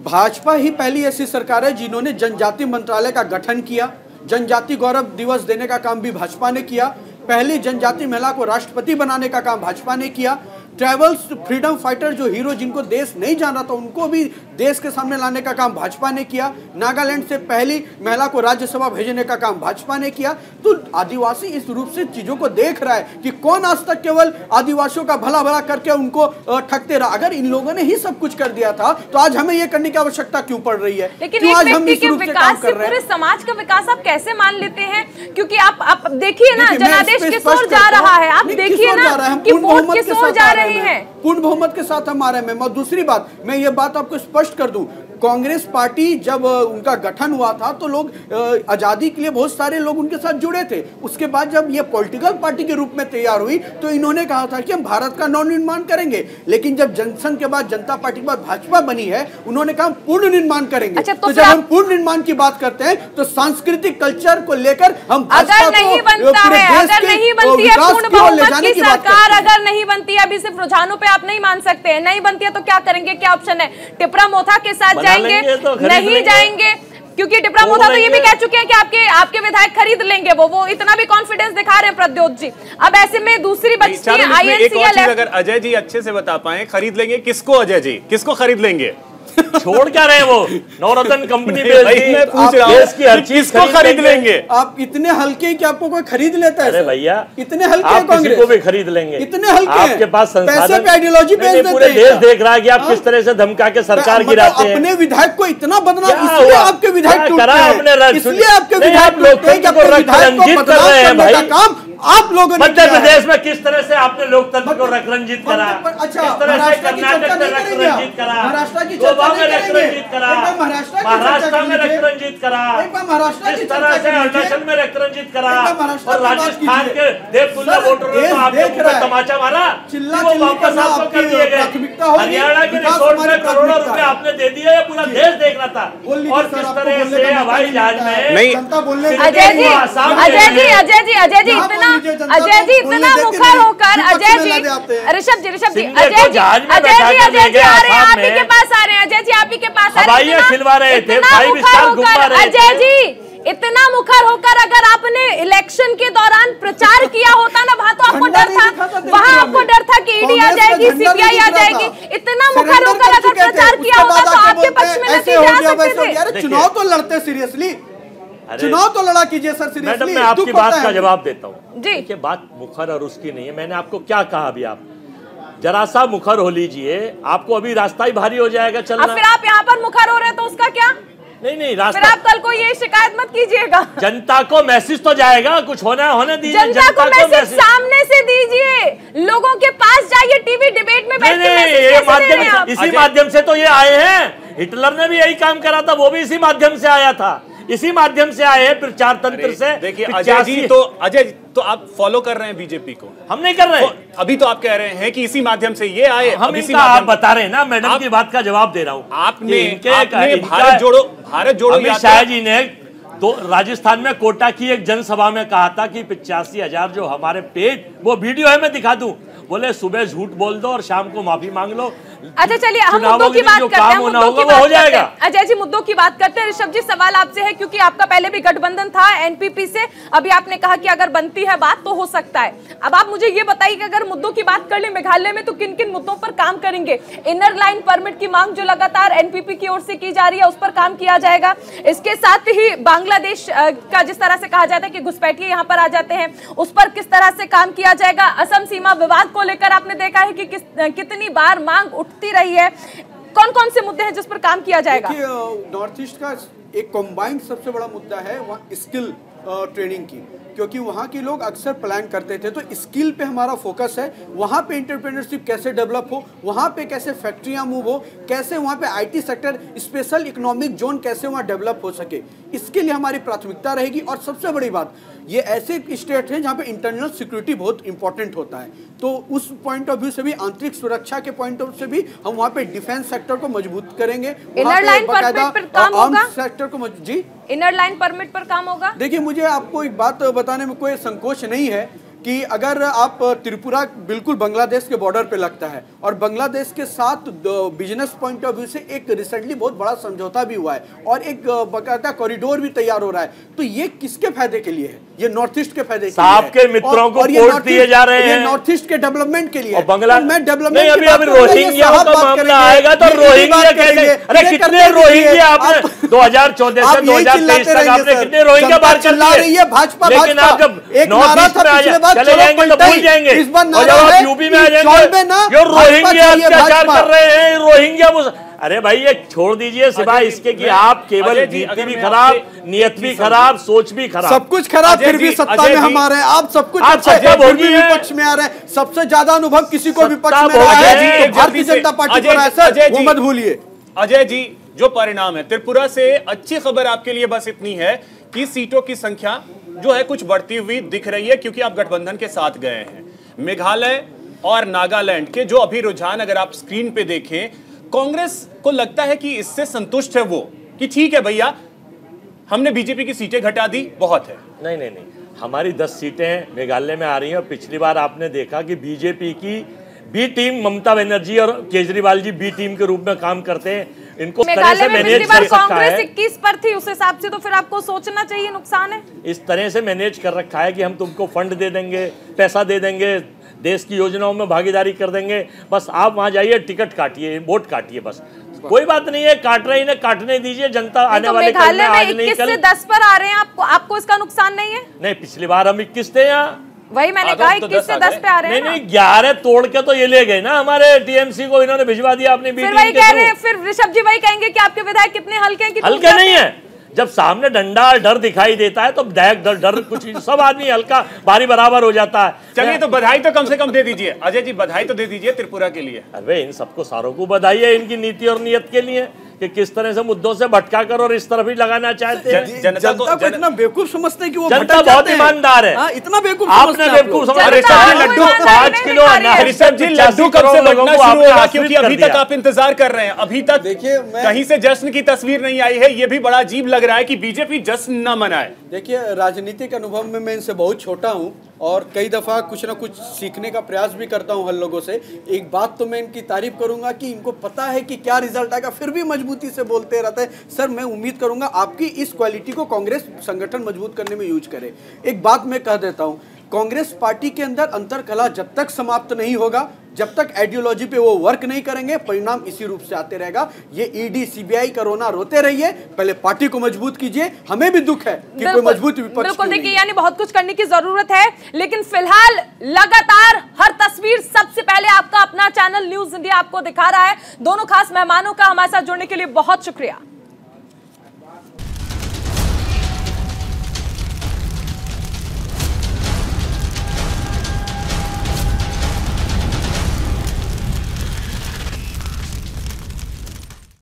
भाजपा ही पहली ऐसी सरकार है जिन्होंने जनजाति मंत्रालय का गठन किया। जनजाति गौरव दिवस देने का काम भी भाजपा ने किया। पहली जनजाति महिला को राष्ट्रपति बनाने का काम भाजपा ने किया। ट्राइबल्स फ्रीडम फाइटर जो हीरो जिनको देश नहीं जाना था उनको भी देश के सामने लाने का काम भाजपा ने किया। नागालैंड से पहली महिला को राज्यसभा भेजने का काम भाजपा ने किया। तो आदिवासी इस रूप से चीजों को देख रहा है कि कौन आज तक केवल आदिवासियों का भला भला करके उनको ठगते रहा। अगर इन लोगों ने ही सब कुछ कर दिया था तो आज हमें यह करने की आवश्यकता क्यों पड़ रही है? लेकिन आज हम इस रूप से काम कर रहे हैं। पूरे समाज का विकास आप कैसे मान लेते हैं? क्योंकि आप देखिए ना, जनादेश किस ओर जा रहा है, आप देखिए ना कि वोट किस ओर जा रहे हैं। पूर्ण बहुमत के साथ हम आ रहे हैं। दूसरी बात, मैं ये बात आपको स्पष्ट कर दूं, कांग्रेस पार्टी जब उनका गठन हुआ था तो लोग आजादी के लिए बहुत सारे लोग उनके साथ जुड़े थे। उसके बाद जब ये पॉलिटिकल पार्टी के रूप में तैयार हुई तो इन्होंने कहा था कि हम भारत का नव निर्माण करेंगे। लेकिन जब जनसंघ के बाद जनता पार्टी के बाद भाजपा बनी है, उन्होंने कहा पूर्ण निर्माण करेंगे। अच्छा, तो जब हम पूर्ण निर्माण की बात करते हैं तो सांस्कृतिक कल्चर को लेकर हम अगर नहीं बनता है, अगर नहीं बनती है पूर्ण बहुमत की सरकार, अगर नहीं बनती है, अभी सिर्फ रुझानों पे आप नहीं मान सकते हैं, नहीं बनती है तो क्या करेंगे? क्या ऑप्शन है? टिपरामथा के साथ जाएंगे तो नहीं जाएंगे? क्योंकि टिपरामथा तो ये भी कह चुके हैं कि आपके विधायक खरीद लेंगे। वो इतना भी कॉन्फिडेंस दिखा रहे हैं प्रद्योत जी। अब ऐसे में दूसरी बचती है आईएनसीएल। अगर अजय जी अच्छे से बता पाए, खरीद लेंगे किसको? अजय जी किसको खरीद लेंगे? छोड़ क्या रहे वो नवरत्न कंपनी मैं पूछ रहा हूं की हर चीज को खरीद लेंगे। आप इतने हल्के कि आपको कोई खरीद लेता है? अरे भैया इतने हल्के आप किसी को भी खरीद लेंगे, इतने हल्के आपके पास संसाधन पे आइडियोलॉजी बेच देते हैं। पूरे देश देख रहा है कि आप किस तरह से धमका के सरकार गिराते हैं। अपने विधायक को इतना बदनाम, इसलिए आपके विधायक टूटते हैं, इसलिए आपके विधायक लोकतंत्र को रंजित कर रहे हैं भाई। आप लोगों ने मध्य प्रदेश में किस तरह से आपने लोकतंत्र को रंजित करा, अच्छा किस तरह से कर्नाटक में रंजित करा, गोवा में रंजित करा, महाराष्ट्र में रंजित करा, किस तरह से अरुणाचल में रंजित करा और राजस्थान के देवतुल्य वोटरों ने आपको तमाचा मारा, वो वापस आपको कर दिए गए। हरियाणा के रिसोर्ट में करोड़ों रुपए आपने दे दिए, ये पूरा देश देख रहा था। और किस तरह से हवाई जहाज में नहीं, अजय जी इतना अजय जी इतना मुखर होकर, अजय जी, ऋषभ जी, अजय जी आ रहे हैं, आप ही के पास आ रहे हैं, अजय जी आप ही के पास आ रहे हैं, खिलवा रहे थे, अजय जी इतना मुखर होकर अगर आपने इलेक्शन के दौरान प्रचार किया होता ना, वहां तो आपको डर था, वहां आपको डर था कि ईडी आ जाएगी, सीबीआई आ जाएगी, इतना मुखर होकर अगर प्रचार किया होता तो आपके पक्ष में नतीजे आ सकते थे। चुनाव तो लड़ते सीरियसली, चुनाव तो लड़ा कीजिए सर सीरियसली। मैडम मैं आपकी बात का जवाब देता हूँ जी। देखिए बात मुखर और उसकी नहीं है, मैंने आपको क्या कहा अभी, आप जरा सा मुखर हो लीजिए, आपको अभी रास्ता ही भारी हो जाएगा चलना। फिर आप यहाँ पर मुखर हो रहे हैं तो उसका क्या? नहीं रास्ता, फिर आप कल को ये शिकायत मत कीजिएगा। जनता को मैसेज तो जाएगा, कुछ होने दीजिए, जनता को मैसेज सामने से दीजिए, लोगों के पास जाइए, टीवी डिबेट में बैठ के इसी माध्यम से तो ये आए हैं, हिटलर ने भी यही काम करा था, वो भी इसी माध्यम से आया था, इसी माध्यम से आए हैं प्रचार तंत्र से। देखिए अजय जी, तो आप फॉलो कर रहे हैं बीजेपी को, हम नहीं कर रहे हैं। अभी तो आप कह रहे हैं कि इसी माध्यम से ये आए, हम इनका आप बता रहे हैं ना, मैडम की बात का जवाब दे रहा हूं। आपने भारत जोड़ो अमित शाह जी ने तो राजस्थान में कोटा की एक जनसभा में कहा था कि 85,000 जो हमारे पेट, वो वीडियो है मैं दिखा दूं, बोले सुबह झूठ बोल दो और शाम को माफी मांग लो। अच्छा चलिए हम मुद्दों की बात करते हैं, मुद्दों की बात करते हैं। अजय जी मुद्दों की बात करते हैं। ऋषभ जी सवाल आपसे है, क्योंकि आपका पहले भी गठबंधन था एनपीपी से, अभी आपने कहा कि अगर बनती है बात तो हो सकता है। अब आप मुझे ये बताइए कि अगर मुद्दों की बात कर ले मेघालय में तो किन किन मुद्दों पर काम करेंगे? इनर लाइन परमिट की मांग जो लगातार एनपीपी की ओर से की जा रही है, उस पर काम किया जाएगा। इसके साथ ही बांग्लादेश का जिस तरह से कहा जाता है कि घुसपैठिए यहाँ पर आ जाते हैं, उस पर किस तरह से काम किया जाएगा? असम सीमा विवाद को लेकर आपने देखा है कि कितनी बार मांग उठती रही है, कौन कौन से मुद्दे हैं जिस पर काम किया जाएगा? नॉर्थ ईस्ट का एक कंबाइंड सबसे बड़ा मुद्दा है वहाँ स्किल ट्रेनिंग की, क्योंकि वहाँ के लोग अक्सर प्लान करते थे, तो स्किल पे हमारा फोकस है। वहाँ पे एंटरप्रेन्योरशिप कैसे डेवलप हो, वहाँ पे कैसे फैक्ट्रियाँ मूव हो, कैसे वहाँ पे IT sector, special economic zone कैसे वहाँ डेवलप हो सके, इसके लिए हमारी प्राथमिकता रहेगी। और सबसे बड़ी बात, ये ऐसे स्टेट हैं जहाँ पे इंटरनल सिक्योरिटी बहुत इंपॉर्टेंट होता है, तो उस पॉइंट ऑफ व्यू से भी, आंतरिक सुरक्षा के पॉइंट ऑफ व्यू से भी हम वहाँ पे डिफेंस सेक्टर को मजबूत करेंगे। इनर लाइन परमिट पर काम होगा, सेक्टर को जी इनर लाइन परमिट पर काम होगा। देखिए मुझे आपको एक बात बताने में कोई संकोच नहीं है कि अगर आप त्रिपुरा बिल्कुल बांग्लादेश के बॉर्डर पे लगता है, और बांग्लादेश के साथ बिजनेस पॉइंट ऑफ व्यू से एक रिसेंटली बहुत बड़ा समझौता भी हुआ है और एक बाकायदा कॉरिडोर भी तैयार हो रहा है, तो ये किसके फायदे के लिए है? ये नॉर्थ ईस्ट के फायदे के लिए है। आपके मित्रों को पोर्ट दिए जा रहे हैं, नॉर्थ ईस्ट के डेवलपमेंट के लिए। और बांग्लादेश डेवलपमेंट अभी रोहिंग्या का मामला आएगा तो रोहिंग्या कैसे, अरे कितने रोहिंग्या आपने 2014 से 2023 तक आपने कितने रोहिंग्या बाहर कर दिए? भाजपा, लेकिन आप जब नॉर्थ ईस्ट में चले जाएंगे तो भूल जाएंगे, और जब आप यूपी में आ जाएंगे जो रोहिंग्या अत्याचार कर रहे हैं, रोहिंग्या। अरे भाई ये छोड़ दीजिए, सिवाय इसके कि आप केवल नीति भी खराब, नियत भी खराब, सोच भी खराब, सब कुछ खराब, फिर भी सत्ता में हम आ रहे हैं। आप सब कुछ विपक्ष में आ रहे हैं, सबसे ज्यादा अनुभव किसी को विपक्ष में रहा है तो भारतीय जनता पार्टी को है, वो मत भूलिए। अजय जी जो परिणाम है त्रिपुरा से, अच्छी खबर आपके लिए बस इतनी है कि सीटों की संख्या जो है कुछ बढ़ती हुई दिख रही है, क्योंकि आप गठबंधन के साथ गए हैं। मेघालय और नागालैंड के जो अभी रुझान अगर आप स्क्रीन पे देखें, कांग्रेस को लगता है कि इससे संतुष्ट है वो, कि ठीक है भैया हमने बीजेपी की सीटें घटा दी, बहुत है। नहीं, हमारी 10 सीटें मेघालय में आ रही हैं, और पिछली बार आपने देखा कि बीजेपी की बी टीम, ममता बनर्जी और केजरीवाल जी बी टीम के रूप में काम करते हैं, इनको मेघालय में पिछली बार कांग्रेस 21 पर थी, उस हिसाब से तो फिर आपको सोचना चाहिए नुकसान है। इस तरह से मैनेज कर रखा है कि हम तुमको फंड दे देंगे, पैसा दे देंगे, देश की योजनाओं में भागीदारी कर देंगे, बस आप वहां जाइए, टिकट काटिए, वोट काटिए, बस कोई बात नहीं है, काट रहे हैं, काटने दीजिए, जनता आने वाले कल में, आज नहीं कल 10 पर आ रहे हैं, आपको इसका नुकसान नहीं है? नहीं, पिछली बार हम 21 थे यहाँ, वही मैंने कहा 21 से 10 पे आ रहे हैं। नहीं 11 तोड़ के तो ये ले गए ना हमारे टीएमसी को, इन्होंने भिजवा दिया अपनी बीटी। वही कह रहे हैं, फिर ऋषभ जी वही कहेंगे कि आपके विधायक कितने हल्के हैं? हल्के नहीं है, जब सामने डंडा डर दिखाई देता है तो डर कुछ सब आदमी हल्का भारी बराबर हो जाता है। चलिए तो बधाई तो कम से कम दे दीजिए अजय जी, बधाई तो दे दीजिए त्रिपुरा के लिए। अरे इन सबको सारों को बधाई है इनकी नीति और नियत के लिए कि किस तरह से मुद्दों से भटका कर और इस तरफ ही लगाना चाहते हैं। जनता को इतना बेवकूफ समझते हैं कि वो जनता बहुत ईमानदार है, इतना बेवकूफ आपने बेवकूफ समझा। लड्डू 5 किलो ऋषभ जी, लड्डू कब से बनना शुरू होगा? क्योंकि अभी तक आप इंतजार कर रहे हैं, अभी तक देखिए कहीं से जश्न की तस्वीर नहीं आई है। ये भी बड़ा अजीब लग रहा है कि बीजेपी जश्न न मनाए। देखिए राजनीतिक अनुभव में मैं इनसे बहुत छोटा हूँ, और कई दफ़ा कुछ ना कुछ सीखने का प्रयास भी करता हूं हर लोगों से। एक बात तो मैं इनकी तारीफ करूंगा कि इनको पता है कि क्या रिजल्ट आएगा, फिर भी मजबूती से बोलते रहते हैं। सर मैं उम्मीद करूंगा आपकी इस क्वालिटी को कांग्रेस संगठन मजबूत करने में यूज करे। एक बात मैं कह देता हूं, कांग्रेस पार्टी के अंदर अंतरकलह जब तक समाप्त नहीं होगा, जब तक आइडियोलॉजी पे वो वर्क नहीं करेंगे, परिणाम इसी रूप से आते रहेगा। ये ईडी सीबीआई का रोना रोते रहिए, पहले पार्टी को मजबूत कीजिए। हमें भी दुख है कि कोई मजबूत विपक्ष बिल्कुल। देखिए यानी बहुत कुछ करने की जरूरत है, लेकिन फिलहाल लगातार हर तस्वीर सबसे पहले आपका अपना चैनल न्यूज इंडिया आपको दिखा रहा है। दोनों खास मेहमानों का हमारे साथ जुड़ने के लिए बहुत शुक्रिया।